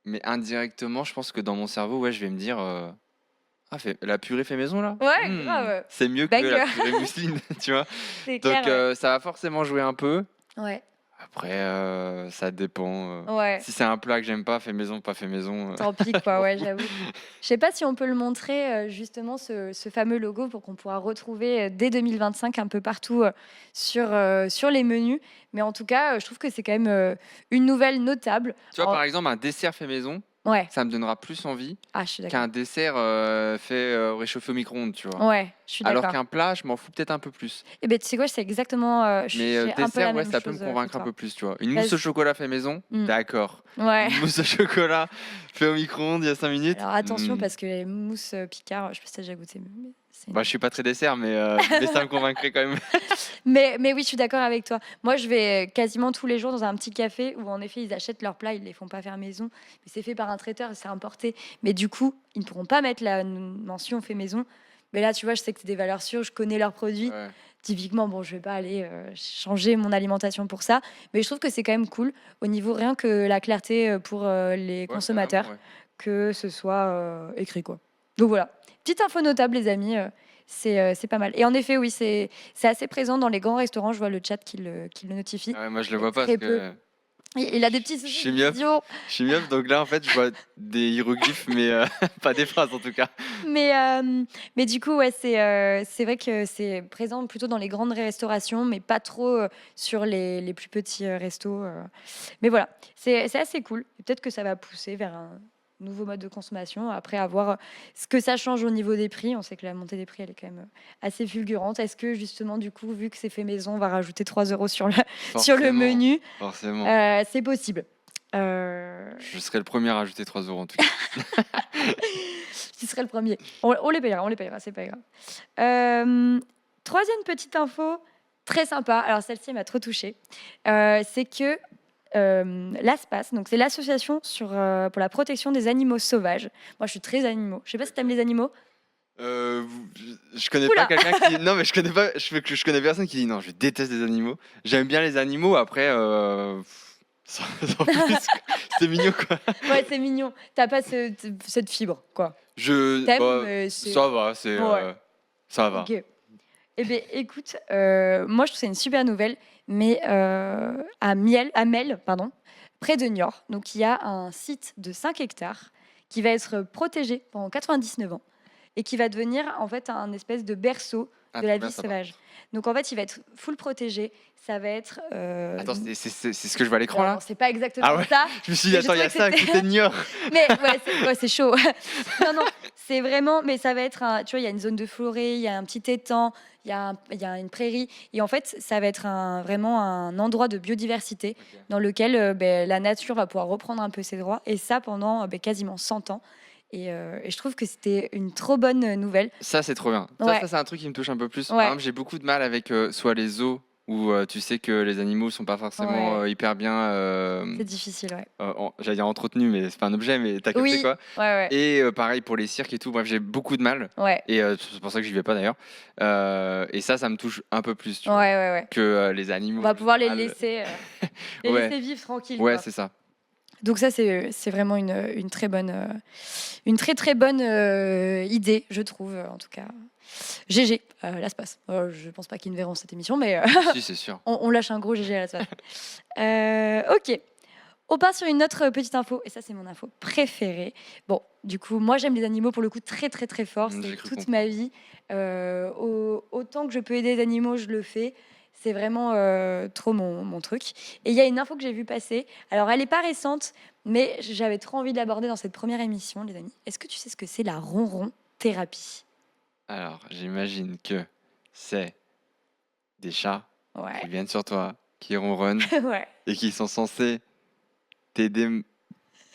Mais, indirectement, je pense que dans mon cerveau, ouais, je vais me dire ah, la purée fait maison là? Ouais, grave. C'est mieux que la Banger. purée mousseline, tu vois. C'est Donc, clair, ouais. ça va forcément jouer un peu. Ouais. Après, ça dépend. Ouais. Si c'est un plat que j'aime pas, fait maison, pas fait maison, Tant pis, je quoi, m'en ouais, fous. j'avoue. Je sais pas si on peut le montrer, justement, ce fameux logo pour qu'on pourra retrouver dès 2025 un peu partout sur les menus. Mais en tout cas, je trouve que c'est quand même une nouvelle notable. Tu vois, Alors, par exemple, un dessert fait maison, ouais, ça me donnera plus envie ah, je suis d'accord. qu'un dessert fait réchauffer au micro-ondes, tu vois. Ouais, je suis Alors d'accord. qu'un plat, je m'en fous peut-être un peu plus. Et ben tu sais quoi, c'est exactement, Mais j'ai un peu la dessert, ouais, même ça peut me chose que convaincre un toi. peu plus, tu vois. Une mousse au Parce chocolat fait maison, mmh, d'accord. ouais. Une mousse au chocolat fait au micro-ondes il y a 5 minutes, Alors attention parce que les mousses, Picard, je sais pas si tu déjà goûté, mais c'est bah, je suis pas très dessert, mais ça me convaincrait quand même. mais oui, je suis d'accord avec toi. Moi, je vais quasiment tous les jours dans un petit café où en effet, ils achètent leurs plats, ils les font pas faire maison, mais c'est fait par un traiteur et c'est importé. Mais du coup, ils ne pourront pas mettre la mention fait maison. Mais là, tu vois, je sais que c'est des valeurs sûres, je connais leurs produits. Ouais, Typiquement, bon, je vais pas aller changer mon alimentation pour ça, mais je trouve que c'est quand même cool au niveau rien que la clarté pour les ouais, carrément, consommateurs, ouais. que ce soit écrit quoi. Donc voilà, petite info notable les amis, c'est pas mal. Et en effet, oui, c'est assez présent dans les grands restaurants. Je vois le chat qui le notifie, Ah ouais, moi je le mais vois pas parce très peu. que Il a des petits Je soucis suis de myope, vision. je suis myope, donc là, en fait, je vois des hiéroglyphes, mais pas des phrases, en tout cas. Mais du coup, ouais, c'est vrai que c'est présent plutôt dans les grandes restaurations, mais pas trop sur les plus petits restos. Mais voilà, c'est assez cool. Et peut-être que ça va pousser vers un nouveau mode de consommation. Après, à voir ce que ça change au niveau des prix. On sait que la montée des prix, elle est quand même assez fulgurante. Est-ce que justement, du coup, vu que c'est fait maison, on va rajouter 3 euros sur sur le Forcément, menu? forcément. C'est possible. Euh, Je serai le premier à rajouter 3 euros, en tout cas. Tu serais le premier. On les payera, c'est pas grave. Euh, Troisième petite info, très sympa. Alors celle-ci elle m'a trop touchée. C'est que l'ASPAS, donc c'est l'association pour la protection des animaux sauvages. Moi, je suis très animaux. Je sais pas si tu aimes les animaux. Je connais pas Oula. quelqu'un qui. Non, mais je connais pas. Je connais personne qui dit non, je déteste les animaux. J'aime bien les animaux, après. Sans plus, quoi. C'est mignon, quoi. Ouais, c'est mignon. T'as pas cette fibre, quoi. T'aimes, Bah, mais c'est. ça va, c'est. Ouais. Ça va. Ok. Eh bien, écoute, moi, je trouve que c'est une super nouvelle, mais à Mel, pardon, près de Niort, donc il y a un site de 5 hectares qui va être protégé pendant 99 ans et qui va devenir en fait un espèce de berceau Ah, de la trop bien, vie ça, par contre. sauvage. Donc en fait, il va être full protégé. Ça va être. Attends, c'est ce que je vois à l'écran, Alors là? non, c'est pas Ah exactement ouais? ça. Je me suis dit, Mais je attends, il y trouvais a que ça à c'était. côté de Niort. Mais ouais, c'est chaud. Non, non, c'est vraiment. Mais ça va être un. Tu vois, il y a une zone de forêt, il y a un petit étang, il y a une prairie. Et en fait, ça va être vraiment un endroit de biodiversité Ok. dans lequel la nature va pouvoir reprendre un peu ses droits. Et ça pendant quasiment 100 ans. Et je trouve que c'était une trop bonne nouvelle. Ça, c'est trop bien. Ouais, Ça, c'est un truc qui me touche un peu plus. Par ouais, exemple, j'ai beaucoup de mal avec soit les zoos où tu sais que les animaux sont pas forcément ouais. hyper bien, C'est difficile, ouais. j'allais dire entretenus, mais c'est pas un objet, mais t'as capté, Oui, quoi. ouais, Et pareil pour les cirques et tout. Bref, j'ai beaucoup de mal. ouais. Ouais, Et c'est pour ça que j'y vais pas d'ailleurs. Et ça me touche un peu plus, tu ouais, vois, ouais, ouais. que les On animaux va en pouvoir général. les Ouais, laisser vivre tranquilles, ouais, quoi. c'est ça. Donc ça, c'est vraiment une très bonne, une très très bonne idée, je trouve, en tout cas. GG, là se passe. Je pense pas qu'ils ne verront cette émission, mais Si, c'est sûr. on lâche un gros GG à la se passe. Ok, on part sur une autre petite info, et ça c'est mon info préférée. Bon, du coup, moi j'aime les animaux pour le coup très très très fort, J'ai c'est cru toute ma comprendre. vie. Autant que je peux aider les animaux, je le fais. C'est vraiment trop mon truc. Et il y a une info que j'ai vue passer. Alors, elle n'est pas récente, mais j'avais trop envie de l'aborder dans cette première émission, les amis. Est-ce que tu sais ce que c'est la ronron thérapie? Alors, j'imagine que c'est des chats qui Ouais, viennent sur toi, qui ronronnent ouais. et qui sont censés t'aider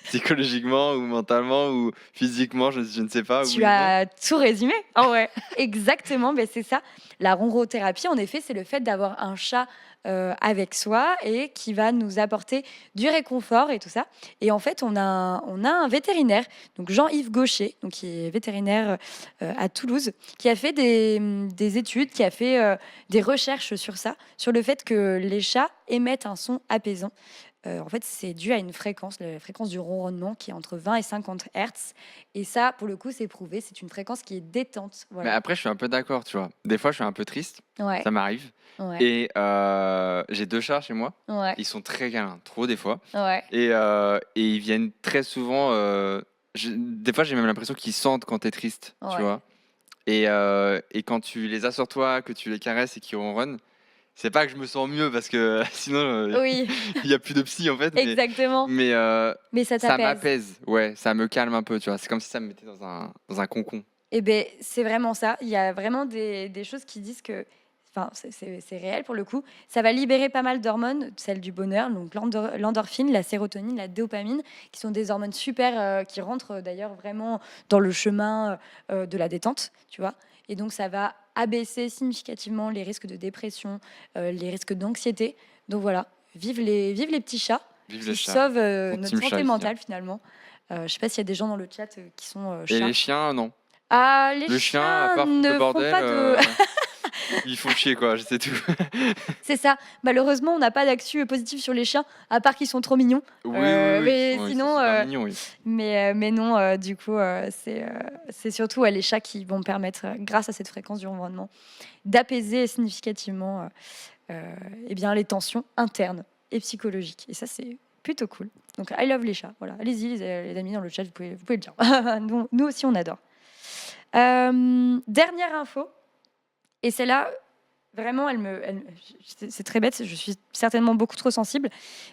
psychologiquement ou mentalement ou physiquement, je ne sais pas, Tu oui ou non. as tout résumé. Ah ouais, exactement, ben c'est ça. La ronrothérapie, en effet, c'est le fait d'avoir un chat avec soi et qui va nous apporter du réconfort et tout ça. Et en fait, on a un vétérinaire, donc Jean-Yves Gaucher, donc qui est vétérinaire à Toulouse, qui a fait des études, qui a fait des recherches sur ça, sur le fait que les chats émettent un son apaisant. En fait, c'est dû à une fréquence, la fréquence du ronronnement qui est entre 20 et 50 Hertz. Et ça, pour le coup, c'est prouvé. C'est une fréquence qui est détente. Mais Voilà. après, je suis un peu d'accord, tu vois. Des fois, je suis un peu triste, Ouais, ça m'arrive. ouais, Et j'ai 2 chats chez moi. ouais, Ils sont très câlins, trop des fois. ouais, Et ils viennent très souvent. Des fois, j'ai même l'impression qu'ils sentent quand t'es triste, tu ouais. vois. Et quand tu les as sur toi, que tu les caresses et qu'ils ronronnent, c'est pas que je me sens mieux parce que sinon Oui, il y a plus de psy en fait, exactement. mais Mais ça ça t'apaise. m'apaise, ouais, ça me calme un peu, tu vois. C'est comme si ça me mettait dans un cocon. Eh ben, c'est vraiment ça. Il y a vraiment des choses qui disent que, enfin, c'est réel pour le coup. Ça va libérer pas mal d'hormones, celles du bonheur, donc l'endorphine, la sérotonine, la dopamine, qui sont des hormones super, qui rentrent d'ailleurs vraiment dans le chemin de la détente, tu vois. Et donc, ça va abaisser significativement les risques de dépression, les risques d'anxiété. Donc voilà, vive les petits chats Vive les qui chats. sauvent Mon notre team chat santé ici, hein. mentale finalement. Je sais pas s'il y a des gens dans le chat qui sont Et chats. les chiens, non. Ah, les Le chien, à chiens part foutre le ne font bordel, pas de. ils font chier quoi, c'est tout. C'est ça. Malheureusement, on n'a pas d'actu positif sur les chiens, à part qu'ils sont trop mignons. Oui, oui, oui, Mais ils sont sinon, super mignons, oui. mais non, du coup, c'est surtout les chats qui vont permettre, grâce à cette fréquence du ronronnement, d'apaiser significativement eh bien, les tensions internes et psychologiques. Et ça, c'est plutôt cool. Donc, I love les chats. Voilà, allez-y, les amis, dans le chat, vous pouvez le dire. Nous aussi, on adore. Dernière info, et celle-là, vraiment, c'est très bête, je suis certainement beaucoup trop sensible.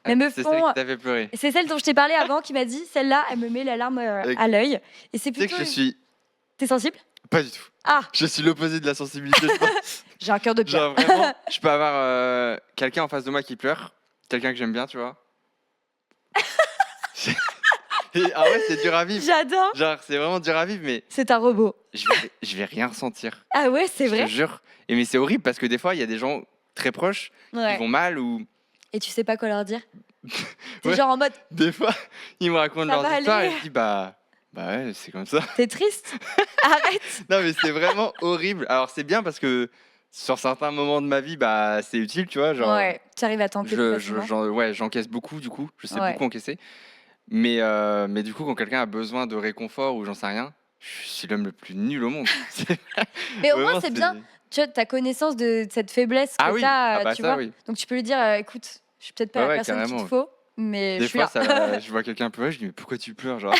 Mais C'est celle qui t'a fait pleurer. C'est celle dont je t'ai parlé avant qui m'a dit, celle-là, elle me met la larme à l'œil. Et c'est Tu sais plutôt... que je suis... T'es sensible? Pas du tout. Ah, Je suis l'opposé de la sensibilité. Je pense. j'ai un cœur de pierre. Genre vraiment, je peux avoir quelqu'un en face de moi qui pleure, quelqu'un que j'aime bien, tu vois. Ah ouais, c'est dur à vivre. J'adore. Genre, c'est vraiment dur à vivre, mais C'est un robot. je vais rien ressentir. Ah ouais, c'est Je vrai. te jure. Mais c'est horrible parce que des fois, il y a des gens très proches qui Ouais. vont mal ou Et tu sais pas quoi leur dire. T'es Ouais. genre en mode, des fois, ils me racontent Ça leurs va histoires aller. et je dis bah ouais, c'est comme ça. t'es triste? Arrête. Non, mais c'est vraiment horrible. Alors, c'est bien parce que sur certains moments de ma vie, bah c'est utile, tu vois. Genre, Ouais, tu arrives à t'enquêter facilement. j'encaisse beaucoup du coup. Je sais Ouais. beaucoup encaisser. Mais du coup, quand quelqu'un a besoin de réconfort ou j'en sais rien, je suis l'homme le plus nul au monde. Mais au moins, Vraiment, c'est bien. Tu vois, t'as connaissance de cette faiblesse que Ah oui, t'as, bah tu ça vois. oui. Donc tu peux lui dire, écoute, je suis peut-être pas Ouais, la ouais, personne qu'il carrément. te faut, mais Des je suis fois, là. je vois quelqu'un pleurer, je dis mais pourquoi tu pleures, genre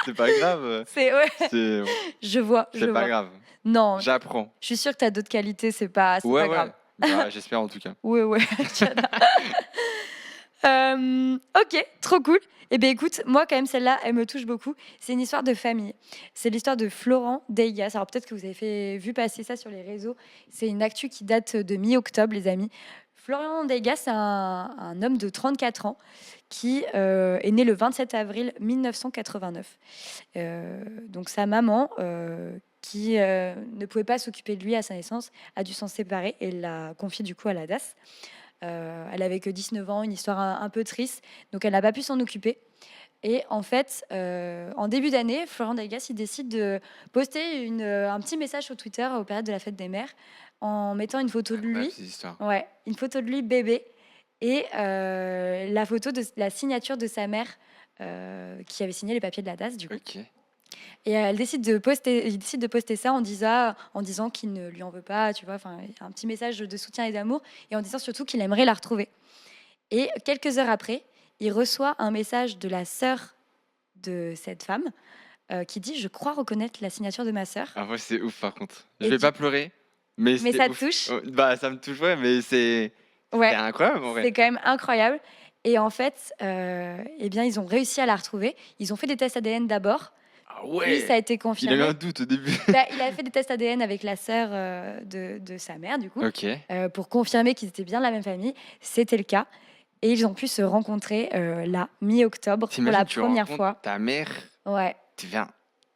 c'est pas grave, Ouais, c'est je vois. pas vois. grave. Non, J'apprends. je suis sûre que t'as d'autres qualités, c'est pas Ouais, grave. Bah, j'espère en tout cas. Ouais. Ok, trop cool. Eh bien, écoute, moi, quand même, celle-là, elle me touche beaucoup. C'est une histoire de famille. C'est l'histoire de Florent Deigas. Alors, peut-être que vous avez vu passer ça sur les réseaux. C'est une actu qui date de mi-octobre, les amis. Florent Deigas, c'est un homme de 34 ans qui est né le 27 avril 1989. Donc, sa maman, qui ne pouvait pas s'occuper de lui à sa naissance, a dû s'en séparer et l'a confié du coup à la DAS. Elle avait que 19 ans, une histoire un peu triste, donc elle n'a pas pu s'en occuper. Et en fait, en début d'année, Florent Deigas, il décide de poster un petit message sur Twitter aux périodes de la fête des mères en mettant une photo de lui. Ces histoires. Ouais, une photo de lui bébé et la photo de la signature de sa mère qui avait signé les papiers de la DAS du coup. Ok. Et il décide de poster ça en disant qu'il ne lui en veut pas, tu vois, enfin un petit message de soutien et d'amour, et en disant surtout qu'il aimerait la retrouver. Et quelques heures après, il reçoit un message de la sœur de cette femme qui dit « Je crois reconnaître la signature de ma sœur Ah ouais, c'est ouf par contre. Je Et vais tu- pas pleurer, mais ». Mais c'est ça te ouf. touche. Oh, bah ça me touche, ouais, mais c'est Ouais, incroyable en vrai. c'est quand même incroyable. Et en fait, eh bien, ils ont réussi à la retrouver. Ils ont fait des tests ADN d'abord. Ah Puis ouais. ça a été Il a eu confirmé. un doute au début. Il a fait des tests ADN avec la sœur de sa mère, du coup. Ok. Pour confirmer qu'ils étaient bien de la même famille. C'était le cas. Et ils ont pu se rencontrer là, mi-octobre, pour T'imagines, la tu première rencontres fois. ta mère. Ouais, Tu viens.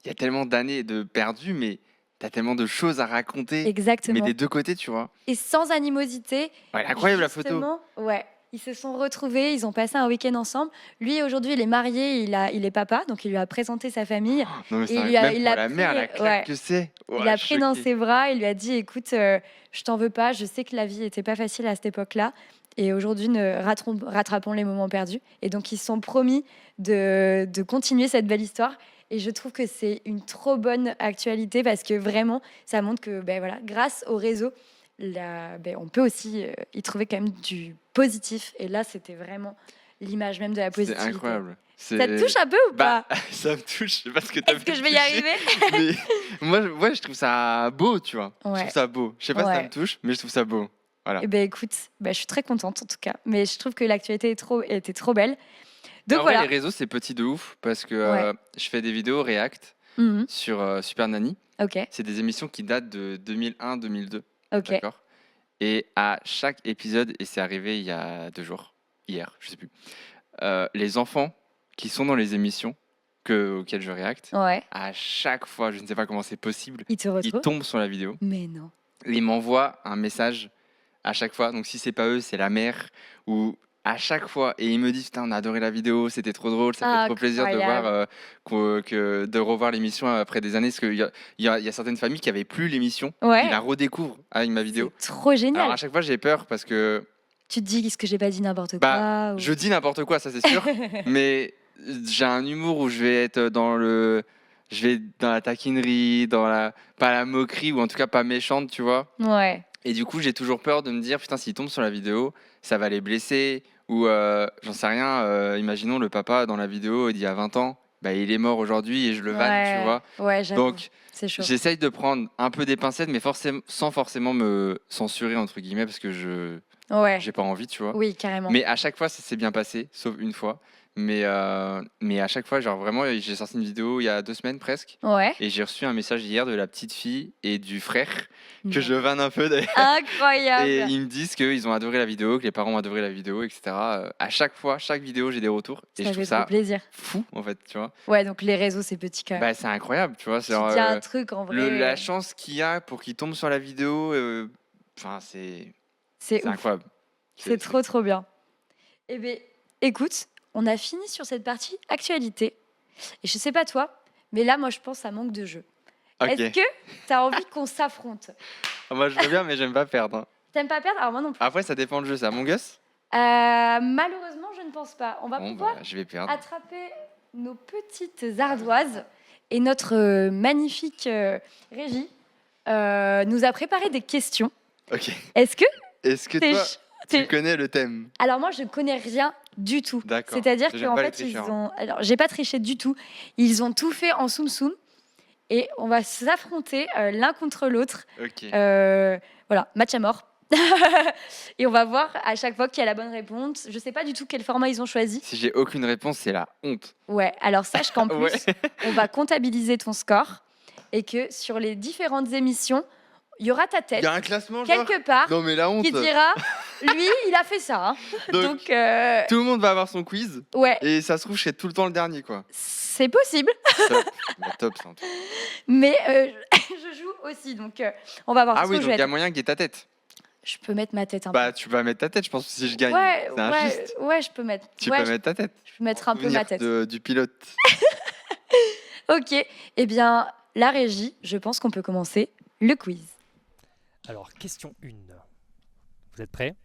Il y a tellement d'années de perdu, mais t'as tellement de choses à raconter. Mais exactement. des deux côtés, tu vois. Et sans animosité. Ouais, incroyable la photo. Justement, ouais. Ils se sont retrouvés, ils ont passé un week-end ensemble. Lui, aujourd'hui, il est marié, il est papa, donc il lui a présenté sa famille. Non, mais Et c'est il lui a- même il pour l'a la mère, pris, la claque ouais. que c'est. Il Ouais, l'a je pris suis dans choqué. ses bras, il lui a dit écoute, je t'en veux pas, je sais que la vie n'était pas facile à cette époque-là. Et aujourd'hui, rattrapons les moments perdus. Et donc, ils se sont promis de continuer cette belle histoire. Et je trouve que c'est une trop bonne actualité parce que vraiment, ça montre que voilà, grâce au réseau, on peut aussi y trouver quand même du positif. Et là, c'était vraiment l'image même de la C'est positivité. incroyable. Ça te touche un peu ou Bah, pas ça me touche parce que t'as Est-ce que fait je vais y toucher. arriver Mais moi, je trouve ça beau, tu vois. Je Ouais. trouve ça beau. Je sais pas si ça Ouais. me touche, mais je trouve ça beau. Voilà. Eh ben écoute, je suis très contente en tout cas. Mais je trouve que l'actualité était trop belle. Donc En vrai, voilà. les réseaux, c'est petit de ouf parce que Ouais. je fais des vidéos React Mhm. sur Super Nanny. Ok, C'est des émissions qui datent de 2001-2002. ok. D'accord. Et à chaque épisode, et c'est arrivé il y a 2 jours, hier, je sais plus, les enfants qui sont dans les émissions auxquelles je réacte, Ouais. à chaque fois, je ne sais pas comment c'est possible, Il te ils retrouve tombent sur la vidéo. Mais non. Ils m'envoient un message à chaque fois. Donc si c'est pas eux, c'est la mère. Ou à chaque fois. Et ils me disent putain, on a adoré la vidéo, c'était trop drôle, ça fait trop plaisir de voir de revoir l'émission après des années. Parce qu'il y a certaines familles qui n'avaient plus l'émission. Ouais. Ils la redécouvrent avec ma vidéo. C'est trop génial. Alors à chaque fois, j'ai peur parce que Tu te dis, est-ce que j'ai pas dit n'importe bah, quoi ou- je dis n'importe quoi, ça c'est sûr. Mais j'ai un humour où je vais être je vais être dans la taquinerie, pas la moquerie, ou en tout cas pas méchante, tu vois. Ouais. Et du coup, j'ai toujours peur de me dire, putain, s'ils tombent sur la vidéo, ça va les blesser, Ou j'en sais rien, imaginons le papa dans la vidéo d'il y a 20 ans, bah, il est mort aujourd'hui et je le vanne, tu vois. Ouais, j'avoue. Donc, C'est chaud. j'essaye de prendre un peu des pincettes, mais sans forcément me censurer, entre guillemets, parce que Ouais. j'ai pas envie, tu vois. Oui, carrément. Mais à chaque fois, ça s'est bien passé, sauf une fois. Mais à chaque fois, genre vraiment, j'ai sorti une vidéo il y a 2 semaines presque, Ouais. et j'ai reçu un message hier de la petite fille et du frère, que Non. je vanne un peu d'ailleurs. Incroyable. Et ils me disent qu'ils ont adoré la vidéo, que les parents ont adoré la vidéo, etc. À chaque fois, chaque vidéo, j'ai des retours. Et Ça je trouve fait trop ça plaisir. fou, en fait, tu vois. Ouais, donc les réseaux, c'est petit quand même. Bah, c'est incroyable, tu vois. Tu dis un truc en vrai. La chance qu'il y a pour qu'il tombe sur la vidéo, enfin, C'est c'est ouf. incroyable. C'est trop bien. Eh bien, écoute, on a fini sur cette partie actualité. Et je sais pas toi, mais là, moi, je pense que ça manque de jeu. Ok. Est-ce que tu as envie qu'on s'affronte? Moi, je veux bien, mais j'aime pas perdre, hein. T'aimes pas perdre? Alors moi non plus. Après, ça dépend du jeu. C'est Among Us? Malheureusement, je ne pense pas. On va Bon, pouvoir bah, je vais perdre. attraper nos petites ardoises et notre magnifique régie nous a préparé des questions. Ok. Est-ce que Est-ce que t'es toi, ch- tu t'es- connais le thème? Alors moi, je connais rien du tout. D'accord. C'est-à-dire J'aime qu'en pas les fait, ils tricheurs. ont... Alors, j'ai pas triché du tout. Ils ont tout fait en soum-soum. Et on va s'affronter l'un contre l'autre. Ok. Voilà, match à mort. Et on va voir à chaque fois qui a la bonne réponse. Je sais pas du tout quel format ils ont choisi. Si j'ai aucune réponse, c'est la honte. Ouais, alors sache qu'en plus, Ouais. on va comptabiliser ton score et que sur les différentes émissions, il y aura ta Il tête y a un classement, genre? quelque part Non, mais la honte. qui dira lui, il a fait ça. Hein. Donc, Donc, tout le monde va avoir son quiz. ouais, Et ça se trouve, je serai tout le temps le dernier, quoi. c'est possible. Top. Bah, top, ça, en tout cas. Mais je joue aussi, donc on va voir. Ah Parce oui, que je donc vais il y a être- moyen qu'il y ait ta tête. Je peux mettre ma tête un Bah, tu vas mettre ta tête, je pense, si je peu. gagne. Ouais, C'est injuste. ouais, je peux mettre. Tu ouais, peux mettre ta tête. je peux mettre un peu Souvenir ma tête. du pilote. Ok, eh bien, la régie, je pense qu'on peut commencer le quiz. Alors, question 1. Vous êtes prêts?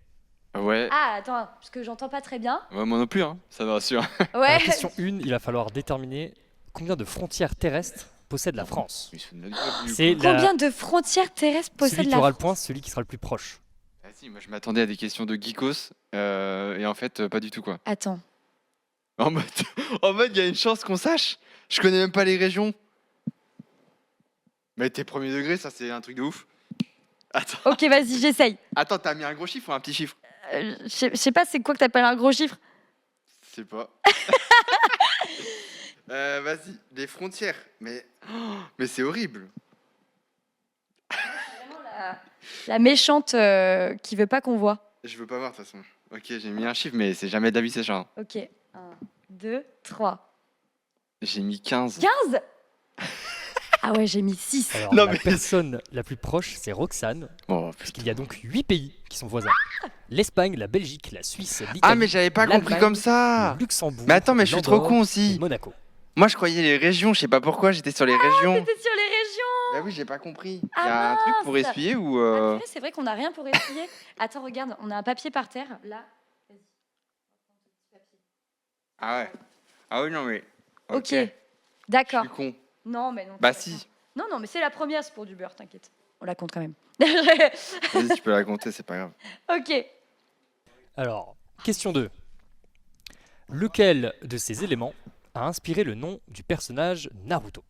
Ouais. Ah, attends, parce que j'entends pas très bien. Ouais, moi non plus, hein. Ça me rassure. Ouais. Alors, question 1, il va falloir déterminer combien de frontières terrestres possède la France. Mais c'est notre gueule, du coup. C'est Combien de frontières terrestres possède celui qui la aura le France? point, celui qui sera le plus proche. Ah si, moi je m'attendais à des questions de geekos. Et en fait, pas du tout, quoi. Attends. En mode, il y a une chance qu'on sache. Je connais même pas les régions. Mais t'es premier degré, ça c'est un truc de ouf. Attends, Ok, vas-y, j'essaye. t'as mis un gros chiffre ou un petit chiffre? Je sais pas, c'est quoi que t'appelles un gros chiffre? Je sais pas. Vas-y, les frontières. Mais c'est horrible. La méchante qui veut pas qu'on voit. Je veux pas voir de toute façon. Ok, j'ai mis un chiffre, mais c'est jamais David Séchard. Ok, 1, 2, 3. J'ai mis 15. 15. Ah ouais, j'ai mis 6. Alors, Non, la mais- personne la plus proche, c'est Roxane, Oh, putain. puisqu'il y a donc 8 pays qui sont voisins. L'Espagne, la Belgique, la Suisse, l'Italie, Ah, mais j'avais pas compris l'Allemagne, comme ça. le Luxembourg, Mais attends, mais je suis trop l'Andorre con et aussi. Monaco. Moi, je croyais les régions. Je sais pas pourquoi j'étais sur les régions. C'était sur les régions. Bah oui, j'ai pas compris. Il y Ah, a un truc pour mince. essuyer ou Ah, purée, c'est vrai qu'on n'a rien pour essuyer. Attends, regarde, on a un papier par terre. Là. Ah ouais. Ah oui, non, mais. Ok, Je d'accord. suis con. Non, mais non. Bah t'as si. raison. Non, non, mais c'est la première, c'est pour du beurre, t'inquiète. On la compte quand même. Vas-y, tu peux la compter, c'est pas grave. Ok. Alors, question 2. Lequel de ces éléments a inspiré le nom du personnage Naruto?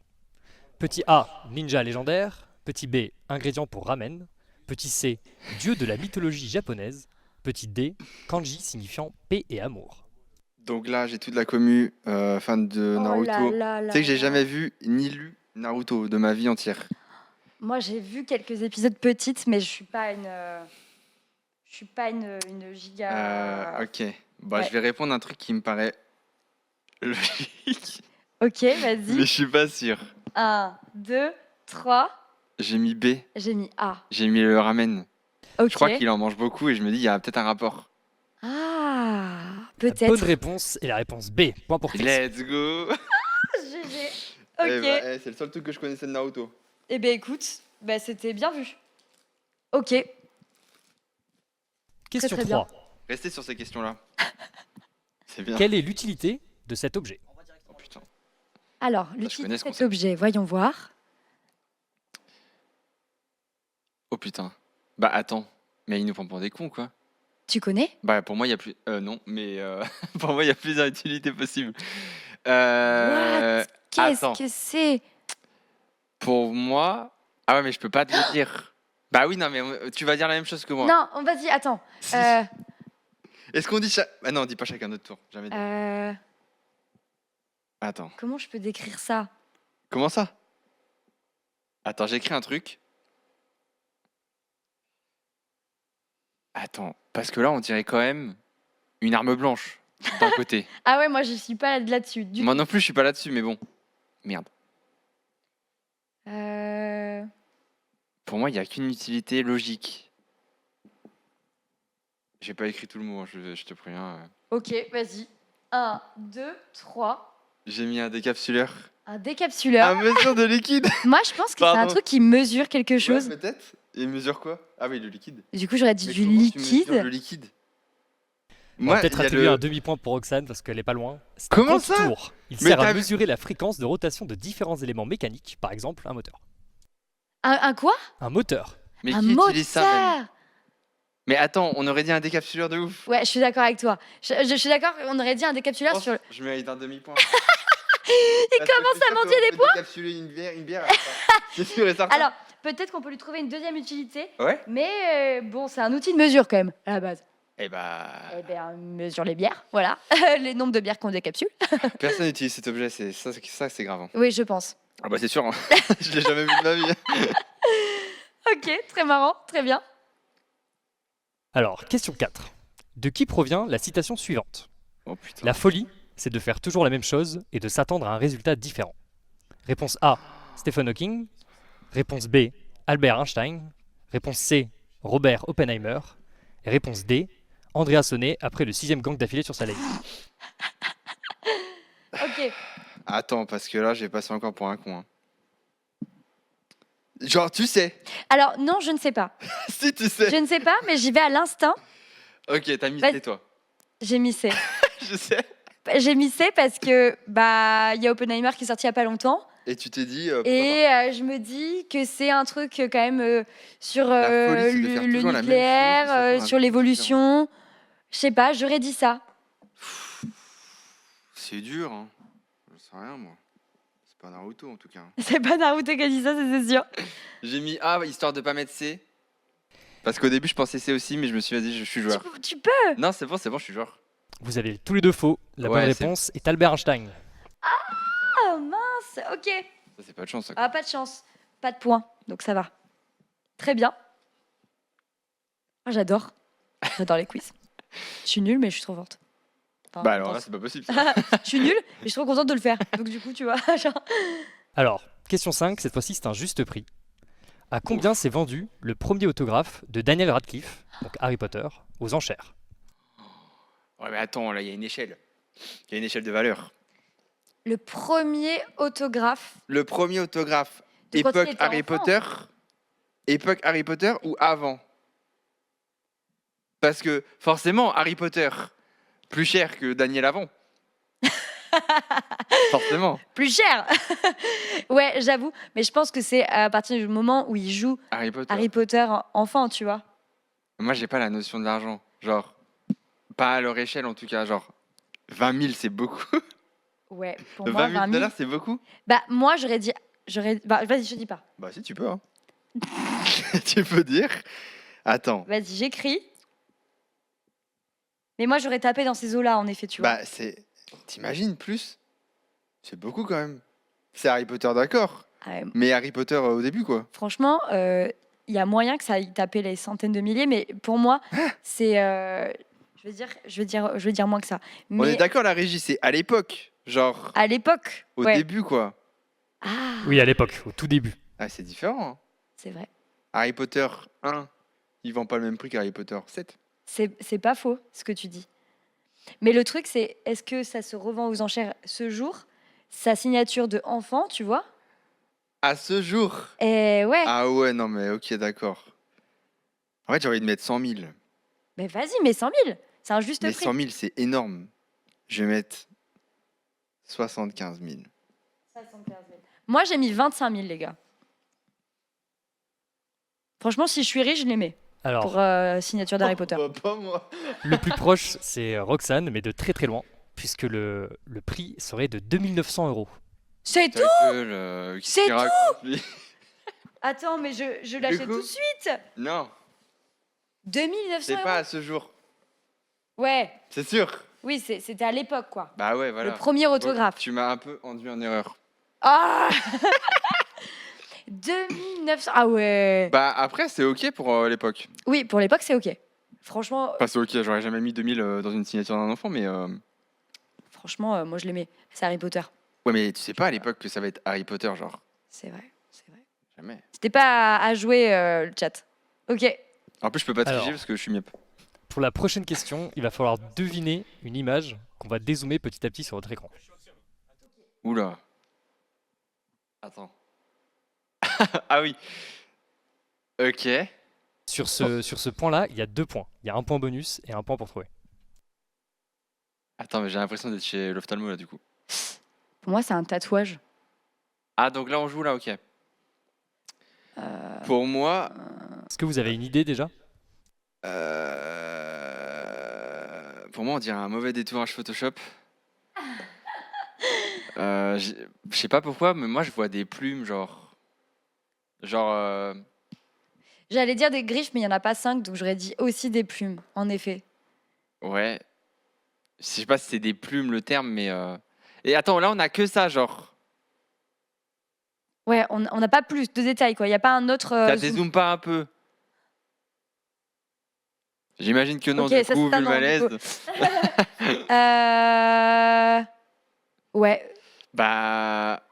Petit A, ninja légendaire. Petit B, ingrédient pour ramen. Petit C, dieu de la mythologie japonaise. Petit D, kanji signifiant paix et amour. Donc là, j'ai toute la commu fan de Naruto. Oh là là Tu sais que j'ai là. jamais vu ni lu Naruto de ma vie entière. Moi, j'ai vu quelques épisodes petites, mais je suis pas une giga. Ok. Bah, Ouais. je vais répondre à un truc qui me paraît logique, Ok, mais vas-y. je suis pas sûr. 1, 2, 3. J'ai mis B. J'ai mis A. J'ai mis le ramen. Ok. Je crois qu'il en mange beaucoup et je me dis, il y a peut-être un rapport. Ah, La bonne peut-être. réponse est la réponse B. Point pour Chris. Let's go. GG. Eh Ok. bah, c'est le seul truc que je connaissais de Naruto. Eh bien, écoute, bah, c'était bien vu. Ok. Question très bien. 3. Restez sur ces questions-là. C'est bien. Quelle est l'utilité de cet objet? Oh putain. Alors, connais l'utilité de ce cet concept. objet, voyons voir. Oh putain. Bah attends. Mais il nous prend pour des cons, quoi. Tu connais? Bah, pour moi, il y a plus. Non, mais pour moi, il y a plusieurs utilités possibles. What? Qu'est-ce Attends, que c'est? pour moi. Ah ouais, mais je peux pas te le dire. Bah oui, non, mais tu vas dire la même chose que moi. Non, vas-y, attends. Si. Euh, Est-ce qu'on dit Ah non, on dit pas chacun notre tour. Jamais. euh, Attends. comment je peux décrire ça? Comment ça? Attends, j'écris un truc. Attends, parce que là, on dirait quand même une arme blanche d'un côté. Ah ouais, moi je suis pas là-dessus. Du Moi non plus, je suis pas là-dessus, mais bon. Merde. Euh, Pour moi, il n'y a qu'une utilité logique. J'ai pas écrit tout le mot, hein, je te préviens. Ok, vas-y. 1, 2, 3. J'ai mis un décapsuleur. Un décapsuleur. Un mesure de liquide. Moi, je pense que c'est un Pardon. truc qui mesure quelque chose. Ouais, peut-être. Et il mesure quoi? Ah oui, le liquide. Du coup, j'aurais dit Mais du comment tu mesures liquide. le liquide? On va peut-être il y a attribuer le- un demi-point pour Roxane parce qu'elle est pas loin. C'est un Comment ça? compte-tour. Il Mais sert à t'as- mesurer la fréquence de rotation de différents éléments mécaniques, par exemple un moteur. Un quoi? Un moteur. Mais Un qui utilise ça même? moteur. Mais attends, on aurait dit un décapsuleur de ouf. Ouais, je suis d'accord avec toi. Je suis d'accord, on aurait dit un décapsuleur sur. Je mérite un demi-point. Il commence à mentir des points. Décapsuler une bière. C'est sûr et certain. Alors, peut-être qu'on peut lui trouver une deuxième utilité, Ouais. mais bon, c'est un outil de mesure quand même, à la base. Eh bah, Eh bien, on mesure les bières, voilà, les nombres de bières qu'on décapsule. personne n'utilise cet objet. Ça, c'est grave. Hein. Oui, je pense. Ah bah c'est sûr. Hein. Je l'ai jamais vu de ma vie. Ok, très marrant, très bien. Alors, question 4. De qui provient la citation suivante? Oh putain. La folie, c'est de faire toujours la même chose et de s'attendre à un résultat différent. Réponse A, Stephen Hawking. Réponse B, Albert Einstein. Réponse C, Robert Oppenheimer. Et réponse D, Andrea Sonnet après le 6e gang d'affilée sur sa ligne. Ok. Attends, parce que là, j'ai passé encore pour un con. Hein. Genre, tu sais. Alors, non, je ne sais pas. Si tu sais. Je ne sais pas, mais j'y vais à l'instinct. Ok, t'as mis Vas-y. C, toi. J'ai mis C. Je sais. J'ai mis C parce que bah il y a Oppenheimer qui est sorti il y a pas longtemps Et tu t'es dit. pourquoi et je me dis que c'est un truc quand même sur La folie, c'est de faire le toujours la même chose, nucléaire, et ça fera sur un l'évolution. Je sais pas, j'aurais dit ça. pas C'est dur, hein. Je sais rien, moi. C'est pas Naruto, en tout cas. C'est pas Naruto qui a dit ça, c'est sûr. J'ai mis A, histoire de pas mettre C. Parce qu'au début, je pensais C aussi, mais je me suis dit, je suis joueur. Tu peux. Non, c'est bon, je suis joueur. Vous avez tous les deux faux. La Ouais, bonne c'est- réponse est Albert Einstein. Oh mince, ok. Ça, c'est pas de chance, ça. Ah, pas de chance, pas de points, donc ça va. Très bien. Ah, j'adore les quiz. Je suis nulle, mais je suis trop forte. Enfin, Bah alors je là, pense. c'est pas possible. Ça. Je suis nulle, mais je suis trop contente de le faire. Donc du coup, tu vois, genre... Alors, question 5, cette fois-ci c'est un juste prix. À combien s'est vendu le premier autographe de Daniel Radcliffe, donc Harry Potter, aux enchères? Ouais, mais attends, là, il y a une échelle. Il y a une échelle de valeur. Le premier autographe. Le premier autographe, De quand il époque était Harry enfant. Potter. Époque Harry Potter ou avant? Parce que forcément, Harry Potter, plus cher que Daniel avant. Forcément. Plus cher. Ouais, j'avoue. Mais je pense que c'est à partir du moment où il joue Harry Potter. Harry Potter enfant, tu vois. Moi, j'ai pas la notion de l'argent. Genre, pas à leur échelle en tout cas. Genre, 20 000, c'est beaucoup. Ouais, pour moi, 20 000 20 000. dollars, c'est beaucoup? Bah, moi, j'aurais dit... Bah, vas-y, je dis pas. Bah, si, tu peux. Hein. Tu peux dire. Attends. Vas-y, j'écris. Mais moi, j'aurais tapé dans ces eaux-là, en effet, tu vois. Bah, c'est. T'imagines plus? C'est beaucoup quand même. C'est Harry Potter, d'accord. Mais Harry Potter au début, quoi. Franchement, il y a moyen que ça aille taper les centaines de milliers, mais pour moi, c'est... je veux dire moins que ça. On est Mais d'accord, la régie, c'est à l'époque. Genre, à l'époque, au ouais. début, quoi. Ah, Oui, à l'époque, au tout début. Ah, c'est différent. Hein. c'est vrai. Harry Potter 1, il vend pas le même prix qu'Harry Potter 7. C'est pas faux, ce que tu dis. Mais le truc, c'est, est-ce que ça se revend aux enchères ce jour? Sa signature de enfant, tu vois? À ce jour. Et ouais, Ah ouais, non, mais ok, d'accord. En fait, j'ai envie de mettre 100 000. mais vas-y, mets 100 000. C'est un juste Mais prix. 100 000, c'est énorme. Je vais mettre 75 000. 75 000. Moi, j'ai mis 25 000, les gars. Franchement, si je suis riche, je les mets. Alors, pour signature d'Harry Potter. Bah, pas moi. le plus proche, c'est Roxane, mais de très très loin, puisque le prix serait de 2900 euros. C'est Ta tout. gueule, qu'est-ce C'est qu'il raconte, lui Attends, mais je l'achète coup tout de suite. Non, 2900 c'est euros. pas à ce jour. Ouais, C'est sûr. oui, c'était à l'époque, quoi. Bah ouais, voilà. Le premier Donc, autographe. tu m'as un peu induit en erreur. Ah 2900. Ah ouais. Bah après, c'est ok pour l'époque. Oui, pour l'époque, c'est ok. Franchement, Enfin, c'est ok, j'aurais jamais mis 2000 dans une signature d'un enfant, mais. moi, je l'aimais. C'est Harry Potter. Ouais, mais tu sais pas à l'époque que ça va être Harry Potter, genre. C'est vrai, c'est vrai. Jamais. C'était pas à jouer le chat. Ok. En plus, je peux pas tricher Alors. parce que je suis miep. Pour la prochaine question, il va falloir deviner une image qu'on va dézoomer petit à petit sur votre écran. Oula. Attends. Ah oui. Ok. Sur ce point-là, il y a 2 points. Il y a un point bonus et un point pour trouver. Attends, mais j'ai l'impression d'être chez l'ophtalmo là, du coup. Pour moi, c'est un tatouage. Ah, donc là, on joue là, ok. Pour moi. Est-ce que vous avez une idée déjà? Pour moi, on dirait un mauvais détourage Photoshop. Je sais pas pourquoi, mais moi, je vois des plumes, genre. Genre. J'allais dire des griffes, mais il n'y en a pas 5, donc j'aurais dit aussi des plumes, en effet. Ouais. Je sais pas si c'est des plumes le terme, mais. Et attends, là, on a que ça, genre. Ouais, on n'a pas plus de détails, quoi. Il n'y a pas un autre. Ça zoom. dézoome pas un peu. J'imagine que non, Ok, du ça, coup, c'est vu un le non, du malaise. Ouais, Bah.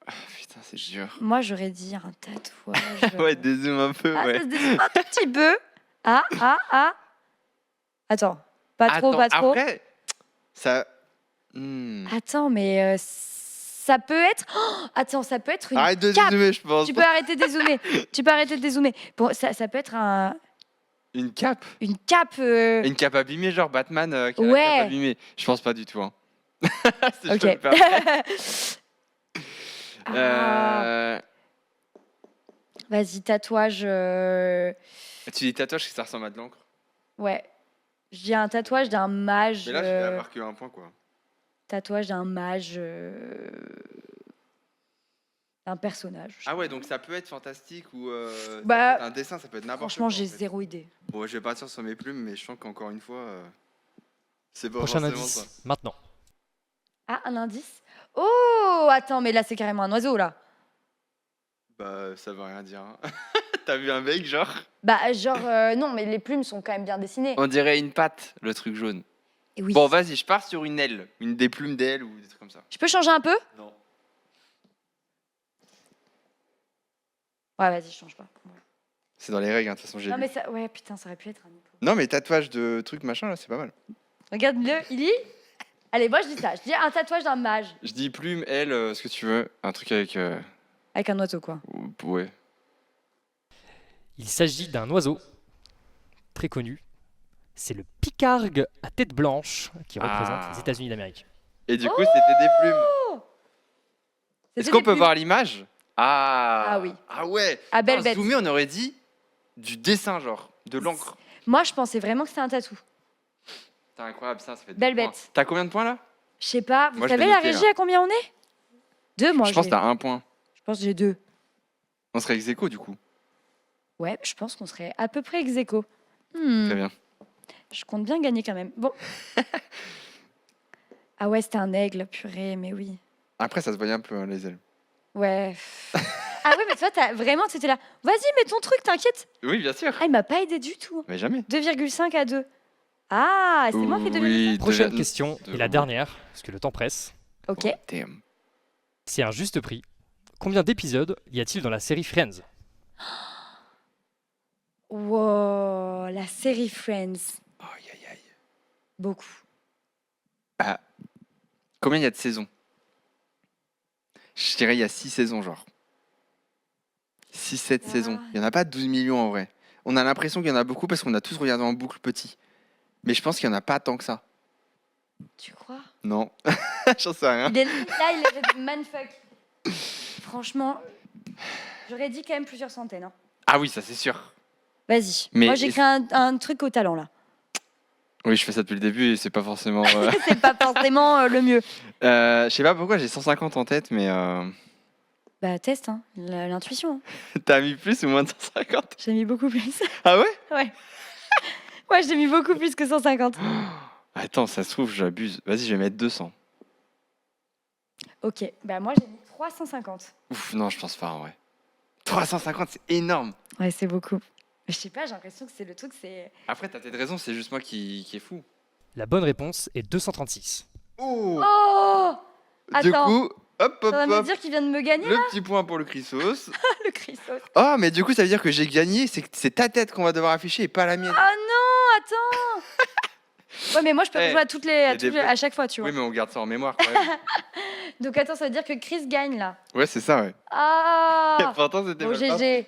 Ah, putain, c'est dur. moi j'aurais dit un tatouage. Ouais, dézoome un peu, Ah, ouais. ça se dézoome un tout petit peu. Ah. Attends, pas trop, Attends, pas trop. Après, ça. Attends, mais ça peut être. Oh, attends, ça peut être une Arrête de cape. dézoomer, je pense. Tu peux arrêter de dézoomer. Tu peux arrêter de dézoomer. Bon, ça peut être Une cape. une cape. Une cape abîmée, genre Batman qui a la Ouais. cape abîmée. Je pense pas du tout. Hein. Si je Ok. peux me permettre. Ah, Euh, vas-y, tatouage. Tu dis tatouage, que ça ressemble à de l'encre. Ouais. J'ai un tatouage d'un mage. Mais là, je vais avoir que un point, quoi. Tatouage d'un mage. D'un personnage. Ah ouais, donc ça peut être fantastique ou Bah, ça peut être un dessin, ça peut être n'importe Franchement, quoi. j'ai en fait. zéro idée. Bon, je vais partir sur mes plumes, mais je sens qu'encore une fois, c'est pas Prochain forcément indice, ça. maintenant. Ah, un indice. Oh, attends, mais là, c'est carrément un oiseau, là. Bah, ça veut rien dire. Hein. T'as vu un mec, genre Bah, genre, non, mais les plumes sont quand même bien dessinées. On dirait une patte, le truc jaune. Et oui. Bon, vas-y, je pars sur une aile. Une des plumes d'aile ou des trucs comme ça. Je peux changer un peu? Non. Ouais, vas-y, je change pas. Ouais. C'est dans les règles, hein, de toute façon, j'ai Non, lu. mais ça. Ouais, putain, ça aurait pu être un hippo. Non, mais tatouage de trucs machin, là, c'est pas mal. Regarde-le, il dit. Allez, moi, je dis ça. Je dis un tatouage d'un mage. Je dis plume, aile, ce que tu veux. Un truc avec. Avec un oiseau, quoi. Ouais. Il s'agit d'un oiseau très connu. C'est le picargue à tête blanche qui représente Ah. les États-Unis d'Amérique. Et du coup, c'était des plumes. Est-ce C'était qu'on des peut plumes. voir l'image? Ah oui. Ah ouais. Ah, belle Putain, bête. zoomé, on aurait dit du dessin, genre, de l'encre. Moi, je pensais vraiment que c'était un tatou. C'est incroyable, ça fait 2 Belle points. bête. T'as combien de points là? Je sais pas. Vous Moi, je savez vais la noter, régie là. à combien on est? 2, moi. Je pense j'ai- que t'as 1 point. Je pense que j'ai 2. On serait ex aequo, du coup. Ouais, je pense qu'on serait à peu près ex aequo. Très bien. Je compte bien gagner quand même. Bon. Ah ouais, c'était un aigle, purée, mais oui. Après, ça se voyait un peu, hein, les ailes. Ouais. Ah oui, mais toi, vraiment, c'était là. Vas-y, mets ton truc, t'inquiète. Oui, bien sûr. Ah, il m'a pas aidé du tout. Mais jamais. 2,5 à 2. Ah, c'est moi qui ai 2,5. Oui, Prochaine devient- question, de- et la dernière, parce que le temps presse. Ok. Oh, damn. C'est un juste prix. Combien d'épisodes y a-t-il dans la série Friends? Wow, la série Friends. Aïe, aïe, aïe. Beaucoup. Ah. Combien il y a de saisons? Je dirais il y a 6 saisons, genre. 6-7 Ah. saisons. Il n'y en a pas 12 millions en vrai. On a l'impression qu'il y en a beaucoup parce qu'on a tous regardé en boucle petit. Mais je pense qu'il n'y en a pas tant que ça. Tu crois? Non. J'en sais rien. Il est là, il est manfuck. Franchement, j'aurais dit quand même plusieurs centaines. Hein. Ah oui, ça c'est sûr. Vas-y. Mais Moi, j'écris un truc au talent, là. Oui, je fais ça depuis le début et c'est pas forcément. C'est pas forcément le mieux. Je sais pas pourquoi j'ai 150 en tête, mais Bah, teste, hein. L'intuition. Hein. t'as mis plus ou moins de 150? J'ai mis beaucoup plus. Ah ouais? Ouais. Ouais, j'ai mis beaucoup plus que 150. Attends, ça se trouve, j'abuse. Vas-y, je vais mettre 200. Ok. Bah, moi, j'ai mis 350. Ouf, non, je pense pas en vrai. 350, c'est énorme. Ouais, c'est beaucoup. Je sais pas, j'ai l'impression que c'est le truc, c'est. Après, t'as peut-être raison, c'est juste moi qui est fou. La bonne réponse est 236. Oh! Oh! Du Attends. coup, hop, Ça hop, va me hop. dire qu'il vient de me gagner, Le petit point pour le Chrysos. le Christos. Oh, mais du coup, ça veut dire que j'ai gagné. C'est ta tête qu'on va devoir afficher et pas la mienne. Ah non, attends. Ouais, mais moi, je peux Eh, jouer des à chaque fois, tu vois. Oui, mais on garde ça en mémoire quand même. Donc, attends, ça veut dire que Chris gagne, là. Ouais, c'est ça, ouais. Ah! Pourtant, c'était Bon, pas grave. GG.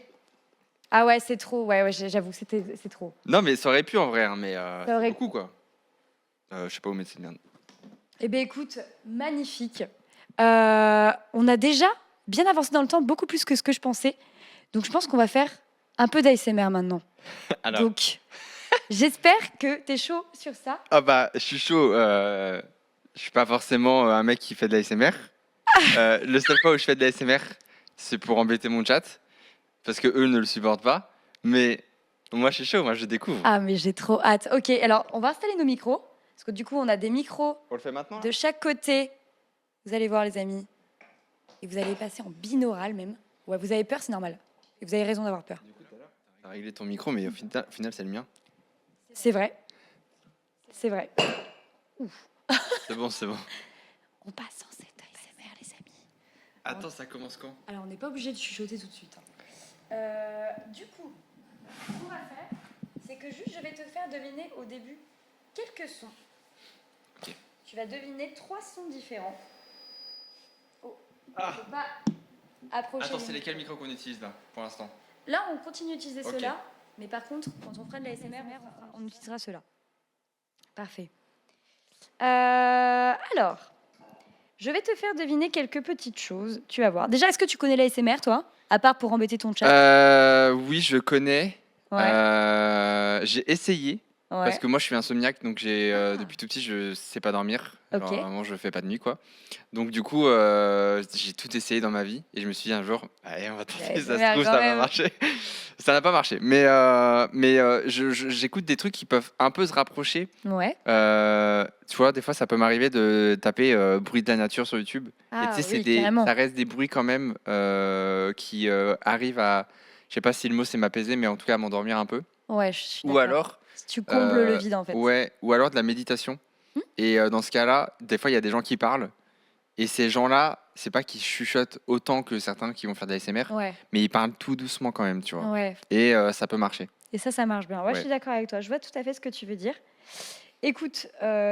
Ah ouais, c'est trop. Ouais, j'avoue, c'est trop. Non, mais ça aurait pu en vrai, hein, mais Ça aurait- c'est beaucoup quoi. Je sais pas où mettre cette merde. Eh bien, écoute, magnifique. On a déjà bien avancé dans le temps, beaucoup plus que ce que je pensais. Donc, je pense qu'on va faire un peu d'ASMR maintenant. Alors, Donc, j'espère que tu es chaud sur ça. ah bah, je suis chaud. Je suis pas forcément un mec qui fait de l'ASMR. Le seul fois où je fais de l'ASMR, c'est pour embêter mon chat, parce que eux ne le supportent pas. Mais moi, je suis chaud. Moi, je découvre. Ah, mais j'ai trop hâte. Ok, alors, on va installer nos micros. Parce que du coup, on a des micros On le fait maintenant. de chaque côté. Vous allez voir, les amis. Et vous allez passer en binaural même. Ouais, vous avez peur, c'est normal. Et vous avez raison d'avoir peur. Du coup, tout à l'heure, t'as réglé ton micro, mais au final, c'est le mien. C'est vrai. C'est vrai. C'est bon, c'est bon. On passe en cette ASMR, les amis. Attends, ça commence quand? Alors, on n'est pas obligé de chuchoter tout de suite. Hein. Du coup, ce qu'on va faire, c'est que juste je vais te faire deviner au début quelques sons. Ok. Tu vas deviner 3 sons différents. Oh, Ah. faut pas approcher. Attends, les c'est micros. lesquels micros qu'on utilise là, pour l'instant? Là, on continue d'utiliser Ok. ceux-là, mais par contre, quand on fera de la SMR, on utilisera ceux-là. Parfait. Alors, je vais te faire deviner quelques petites choses. Tu vas voir. Déjà, est-ce que tu connais la SMR, toi? À part pour embêter ton chat. Oui, je connais. Ouais. J'ai essayé. Ouais. Parce que moi, je suis insomniaque, donc Ah. depuis tout petit, je sais pas dormir. Genre, Ok. vraiment, je fais pas de nuit, quoi. Donc, du coup, j'ai tout essayé dans ma vie. Et je me suis dit un jour, allez, on va tenter, Ouais, ça mais se trouve, quand ça va même. marcher. Ça n'a pas marché. Mais j'écoute des trucs qui peuvent un peu se rapprocher. Ouais. Tu vois, des fois, ça peut m'arriver de taper bruit de la nature sur YouTube. Et Ah tu sais, oui, carrément. ça reste des bruits quand même qui arrivent à, je sais pas si le mot c'est m'apaiser, mais en tout cas à m'endormir un peu. Ouais, je suis Ou d'accord. alors, Tu combles le vide, en fait. ouais, ou alors de la méditation. Hmm. Et dans ce cas-là, des fois, il y a des gens qui parlent. Et ces gens-là, c'est pas qu'ils chuchotent autant que certains qui vont faire de la SMR, Ouais, mais ils parlent tout doucement quand même, tu vois. ouais. Et ça peut marcher. Et ça marche bien. Ouais, je Ouais. suis d'accord avec toi. Je vois tout à fait ce que tu veux dire. Écoute,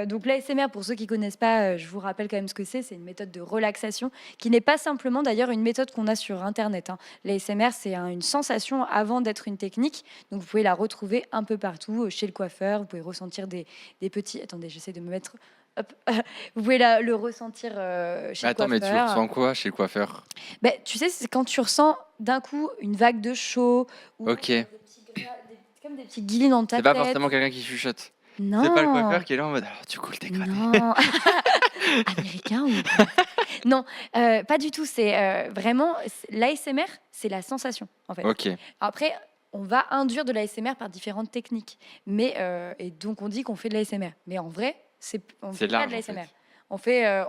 donc l'ASMR, pour ceux qui connaissent pas, je vous rappelle quand même ce que c'est. C'est une méthode de relaxation qui n'est pas simplement d'ailleurs une méthode qu'on a sur Internet. Hein. L'ASMR, c'est une sensation avant d'être une technique. Donc vous pouvez la retrouver un peu partout, chez le coiffeur. Vous pouvez ressentir des petits... Attendez, j'essaie de me mettre... Hop. Vous pouvez le ressentir chez Mais le attends, mais tu coiffeur. ressens quoi chez le coiffeur? Ben, tu sais, c'est quand tu ressens d'un coup une vague de chaud ou Ok. comme des petits guillis dans ta C'est tête. pas forcément quelqu'un qui chuchote. Non. C'est pas le coiffeur qui est là en mode alors tu coules tes crânes. Non. Américain ou non, pas du tout. C'est vraiment l'ASMR, c'est la sensation en fait. Ok. Après, on va induire de l'ASMR par différentes techniques, mais et donc on dit qu'on fait de l'ASMR, mais en vrai, on C'est fait pas de large, en l'ASMR. fait.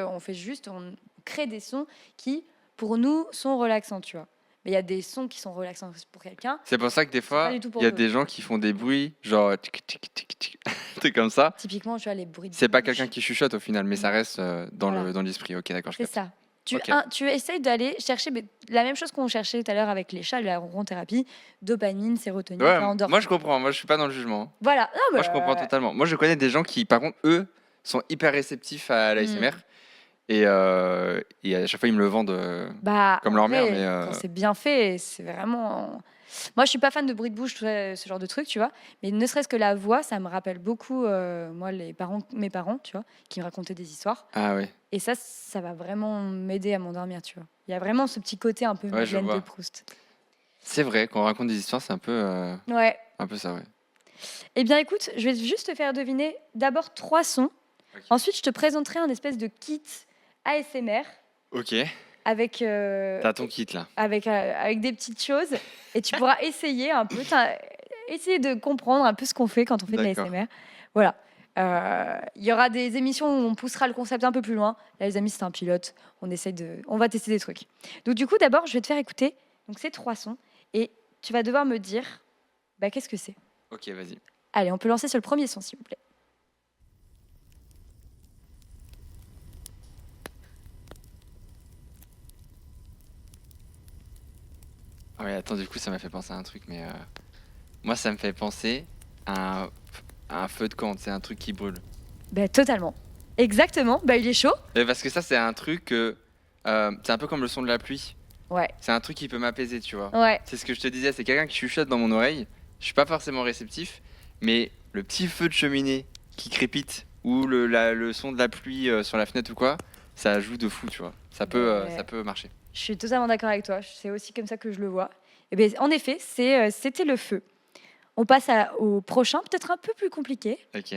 On fait juste, on crée des sons qui, pour nous, sont relaxants, tu vois. Mais il y a des sons qui sont relaxants pour quelqu'un. C'est pour ça que des pas fois, du tout pour il y a nous. des gens qui font des bruits, genre tic tic tic tic, trucs comme ça. Typiquement, tu vois, les bruits de C'est pas bouche. quelqu'un qui chuchote au final, mais ça reste Voilà. dans l'esprit. Ok, d'accord, je C'est capte. ça. Ok. Tu essayes d'aller chercher la même chose qu'on cherchait tout à l'heure avec les chats, la ronron-thérapie, dopamine, sérotonine, Ouais, endorphine. moi je comprends. Moi je suis pas dans le jugement. Voilà. Non, Moi je comprends totalement. Moi je connais des gens qui, par contre, eux, sont hyper réceptifs à l'ASMR et à chaque fois ils me le vendent bah, comme en leur vrai, mère. Mais quand c'est bien fait, c'est vraiment. Moi, je suis pas fan de bruit de bouche, tout ça, ce genre de truc, tu vois. Mais ne serait-ce que la voix, ça me rappelle beaucoup, moi, mes parents, tu vois, qui me racontaient des histoires. ah ouais. Et ça va vraiment m'aider à m'endormir, tu vois. Il y a vraiment ce petit côté un peu Ouais, je Madeleine de vois. Proust. C'est vrai, quand on raconte des histoires, c'est Ouais. un peu ça, ouais. Eh bien, écoute, je vais juste te faire deviner d'abord 3 sons. Ok. Ensuite, je te présenterai un espèce de kit ASMR Ok, avec, t'as ton kit là. avec des petites choses et tu pourras essayer un peu, essayer de comprendre un peu ce qu'on fait quand on fait de D'accord. l'ASMR. Voilà. Il y aura des émissions où on poussera le concept un peu plus loin. Là, les amis, c'est un pilote. On va tester des trucs. Donc, du coup, d'abord, je vais te faire écouter donc, ces 3 sons et tu vas devoir me dire qu'est-ce que c'est. Ok, vas-y. Allez, on peut lancer sur le premier son, s'il vous plaît. Ah ouais, attends, du coup, ça m'a fait penser à un truc, mais moi, ça me fait penser à un feu de camp, c'est un truc qui brûle. Totalement. Exactement. Il est chaud. Mais parce que ça, c'est un truc c'est un peu comme le son de la pluie. Ouais. C'est un truc qui peut m'apaiser, tu vois. Ouais. C'est ce que je te disais, c'est quelqu'un qui chuchote dans mon oreille. Je suis pas forcément réceptif, mais le petit feu de cheminée qui crépite ou le son de la pluie sur la fenêtre ou quoi, ça joue de fou, tu vois. Ouais. Ça peut marcher. Je suis totalement d'accord avec toi. C'est aussi comme ça que je le vois. En effet, c'était le feu. On passe au prochain, peut-être un peu plus compliqué. Ok.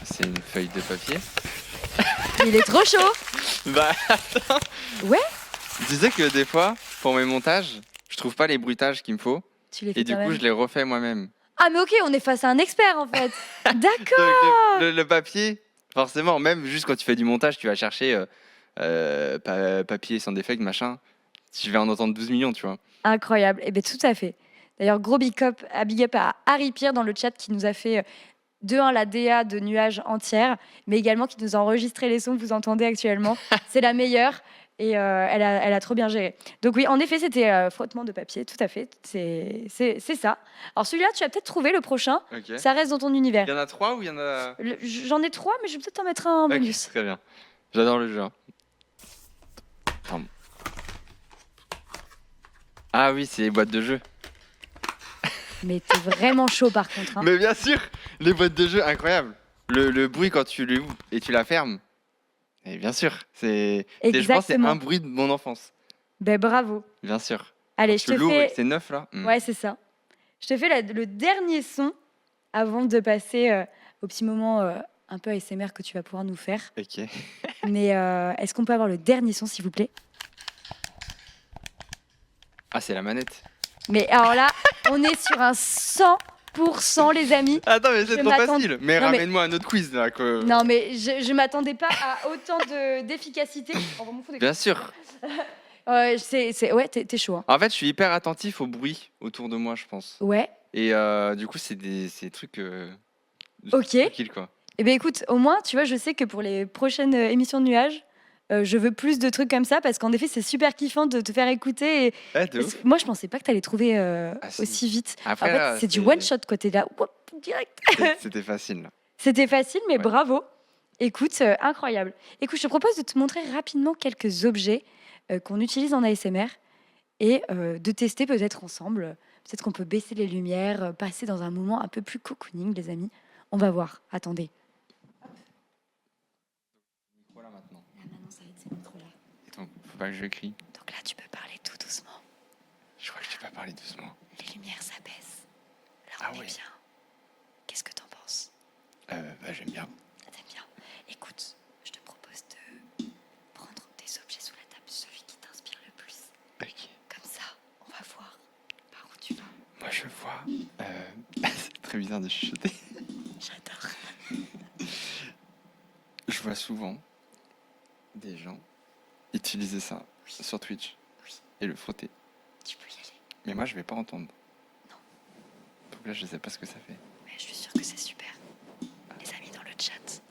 C'est une feuille de papier. Il est trop chaud. Bah attends. Ouais. Tu sais que des fois, pour mes montages, je trouve pas les bruitages qu'il me faut. Tu les fais Et du quand coup, même. je les refais moi-même. Ah mais ok, on est face à un expert en fait. D'accord. Donc, le papier, forcément, même juste quand tu fais du montage, tu vas chercher papier sans défect, machin. Je vais en entendre 12 millions, tu vois. Incroyable. Tout à fait. D'ailleurs, gros big up à Harry Pierre dans le chat qui nous a fait de 1 la DA de nuages entière, mais également qui nous a enregistré les sons que vous entendez actuellement. C'est la meilleure et elle a trop bien géré. Donc oui, en effet, c'était frottement de papier, tout à fait. C'est ça. Alors celui-là, tu vas peut-être trouver le prochain. Ok. Ça reste dans ton univers. Il y en a 3 ou il y en a. J'en ai 3, mais je vais peut-être t'en mettre un en Ok, bonus. très bien. J'adore le jeu. Hein. Pardon. Ah oui, c'est les boîtes de jeux. Mais t'es vraiment chaud par contre. Hein. Mais bien sûr, les boîtes de jeux, incroyable. Le bruit quand tu l'ouvres et tu la fermes. Et bien sûr, je pense que c'est Exactement. un bruit de mon enfance. Bravo. Bien sûr. Allez, Quand je tu te l'ouvres et que fais. c'est neuf là. Ouais, c'est ça. Je te fais le dernier son avant de passer au petit moment un peu ASMR que tu vas pouvoir nous faire. Ok. Mais est-ce qu'on peut avoir le dernier son, s'il vous plaît? Ah, c'est la manette. Mais alors là, on est sur un 100%, les amis. Attends, mais c'est Je trop m'attends- facile. Mais Non, mais- ramène-moi un autre quiz là. Non, mais je m'attendais pas à autant d'efficacité. On va m'en foutre des Bien sûr. Ouais, ouais, t'es chaud. Hein. En fait, je suis hyper attentif au bruit autour de moi, je pense. Ouais, Et du coup, c'est des trucs. Ok. Tranquille, quoi. écoute, au moins, tu vois, je sais que pour les prochaines émissions de nuages, je veux plus de trucs comme ça parce qu'en effet, c'est super kiffant de te faire écouter. Et Ouais, de ouf. moi, je pensais pas que t'allais trouver si. aussi vite. Après, En fait, là, c'est du one shot, quoi. T'es là, whoop, direct. C'était facile. Là. C'était facile, mais Ouais. bravo. Écoute, incroyable. Écoute, je te propose de te montrer rapidement quelques objets qu'on utilise en ASMR et de tester peut-être ensemble. Peut-être qu'on peut baisser les lumières, passer dans un moment un peu plus cocooning, les amis. On va voir. Attendez. Voilà maintenant. Là, maintenant, ça va être ces micros-là. Et donc, faut pas que je crie. Donc là, tu peux parler tout doucement. Je crois que je t'ai pas parlé doucement. Les lumières s'abaissent. Là, Ah on est ouais. bien. Qu'est-ce que t'en penses? Bah, j'aime bien. T'aimes bien? Écoute, je te propose de prendre des objets sous la table, celui qui t'inspire le plus. Ok. Comme ça, on va voir par où tu vas. Moi, je vois. C'est très bizarre de chuchoter. J'adore. Je vois souvent des gens utiliser ça sur Twitch Oui. et le frotter. Tu peux y aller. Mais moi, je vais pas entendre. Non. Donc là, je sais pas ce que ça fait. Mais je suis sûre que c'est super. Les amis dans le chat,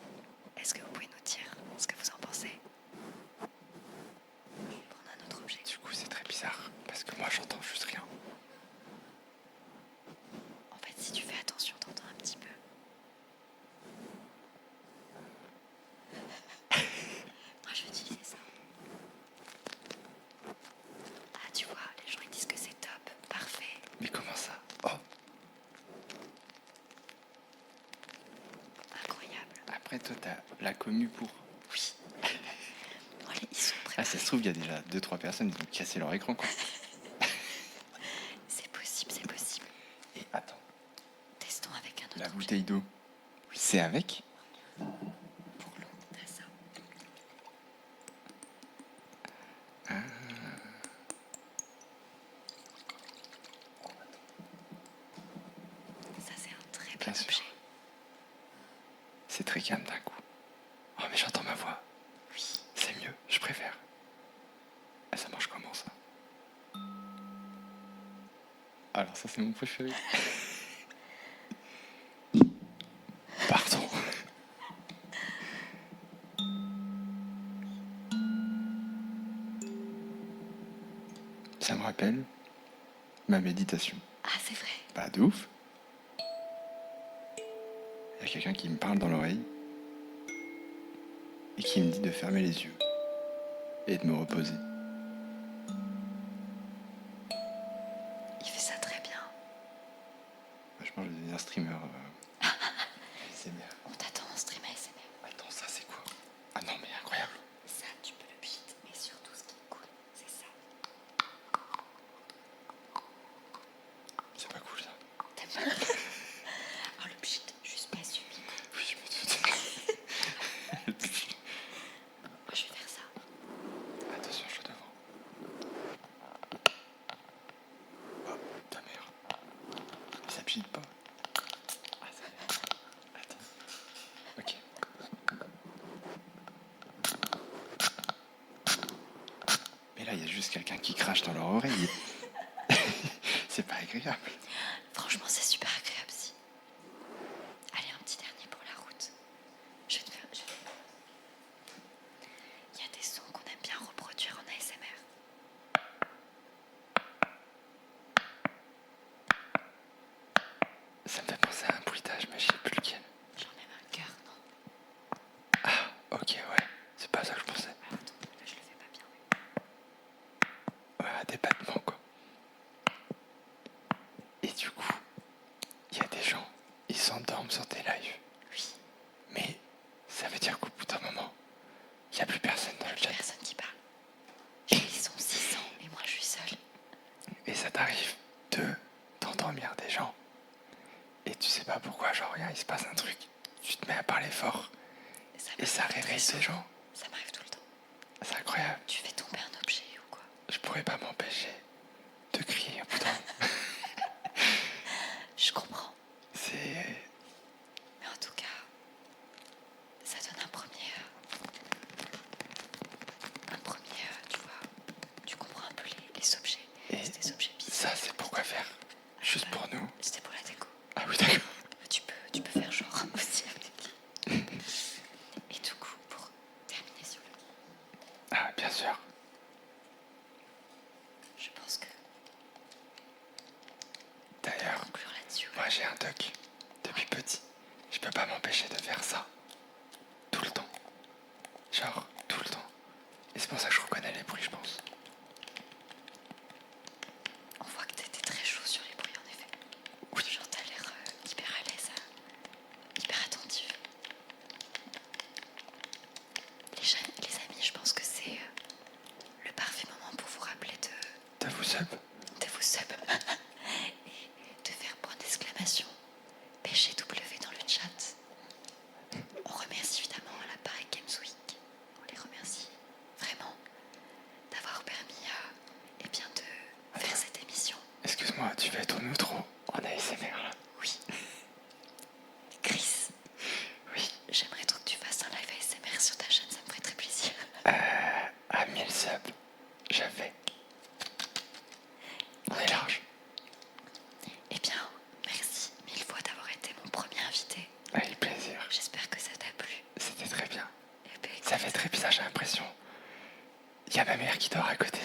est-ce que vous pouvez nous dire ce que vous en pensez? Je vais prendre un autre objet. Du coup, c'est très bizarre parce que moi, j'entends juste rien. En fait, si tu fais attention, t'entends un petit peu. Moi, je vais utiliser ça. Ah, tu vois, les gens ils disent que c'est top, parfait. Mais comment ça? Oh, Incroyable. après, toi, t'as la commu pour. Oui. Oh, ils sont prêts. Ah, ça se trouve, il y a déjà 2-3 personnes qui ont cassé leur écran, quoi. C'est possible, c'est possible. Et attends, Testons avec un autre la objet. bouteille d'eau, c'est avec? Pour l'eau, t'as ça. Ça, c'est un très Bien bon sûr. objet. C'est très calme d'un coup. Oh, mais j'entends ma voix. Oui. C'est mieux, je préfère. Ah, ça marche comment, ça? Alors, ça, c'est mon préféré. Pardon. Ça me rappelle ma méditation. Ah, c'est vrai. Pas de ouf. Il y a quelqu'un qui me parle dans l'oreille et qui me dit de fermer les yeux et de me reposer. Il fait ça très bien. Je pense que je vais devenir streamer. ASMR. On t'attend en stream ASMR. Attends, ça c'est quoi? Ah non, mais incroyable. Ça, tu peux le beat, mais surtout ce qui est cool, c'est ça. C'est pas cool ça. T'aimes pas? Alors le beat, juste pas suivi. Oui, je me doute. Moi, je vais faire ça. Attention, je suis devant. Oh, ta mère. Mais ça pile pas. Ah, ça y est. Attends. Ok. Mais là, il y a juste quelqu'un qui crache dans leur oreille. C'est pas agréable. Franchement, c'est super agréable si. Allez, un petit dernier pour la route. Je vais te faire. Il y a des sons qu'on aime bien reproduire en ASMR. Ça me fait penser à un bruitage, mais je sais plus lequel. Genre même un cœur, non? Ah, ok, ouais. C'est pas ça que je pensais. Ah, attends, là je le fais pas bien. Ouais, des battements, quoi. Et du coup, il y a des gens, ils s'endorment sur tes lives. Oui, Mais ça veut dire qu'au bout d'un moment, il n'y a plus personne dans le chat. personne qui parle. Ils sont 600 et moi je suis seule. Et ça t'arrive d'endormir des gens. Et tu sais pas pourquoi, genre, regarde, il se passe un truc. Tu te mets à parler fort. Et ça m'arrive très réveille ces souvent. gens. Ça m'arrive tout le temps. C'est incroyable. Tu fais tomber un objet ou quoi? Je pourrais pas m'empêcher de crier, putain. Je comprends. C'est... Mais en tout cas, ça donne un premier, tu vois, tu comprends un peu les objets. Et C'est des objets bizarres. ça, c'est pourquoi faire? Juste pour nous. C'était pour la déco. Ah oui, d'accord. Tu peux faire genre aussi avec. Et du coup, pour terminer sur le Ah, bien sûr. je pense que D'ailleurs, conclure là-dessus. moi j'ai un toc. Depuis petit, je peux pas m'empêcher de faire ça. Tout le temps. Genre, tout le temps. Et c'est pour ça que je reconnais les bruits, je pense. On voit que t'étais très chaud sur les bruits en effet. Oui. Genre t'as l'air hyper à l'aise, hyper attentif. Les amis, je pense que c'est le parfait moment pour vous rappeler T'as vous sub? de vous sub et de faire point d'exclamation PGW dans le chat. On remercie évidemment à la Paris Games Week. On les remercie vraiment d'avoir permis eh bien de faire cette émission. Excuse-moi, tu vas être au outro en ASMR là. Oui. Chris, Oui. j'aimerais trop que tu fasses un live ASMR sur ta chaîne, ça me ferait très plaisir. À 1000 subs, j'avais. On est large. Eh bien, merci 1000 fois d'avoir été mon premier invité. Avec plaisir. J'espère que ça t'a plu. C'était très bien. Eh ben, Ça écoute, fait très bizarre, j'ai l'impression. Il y a ma mère qui dort à côté.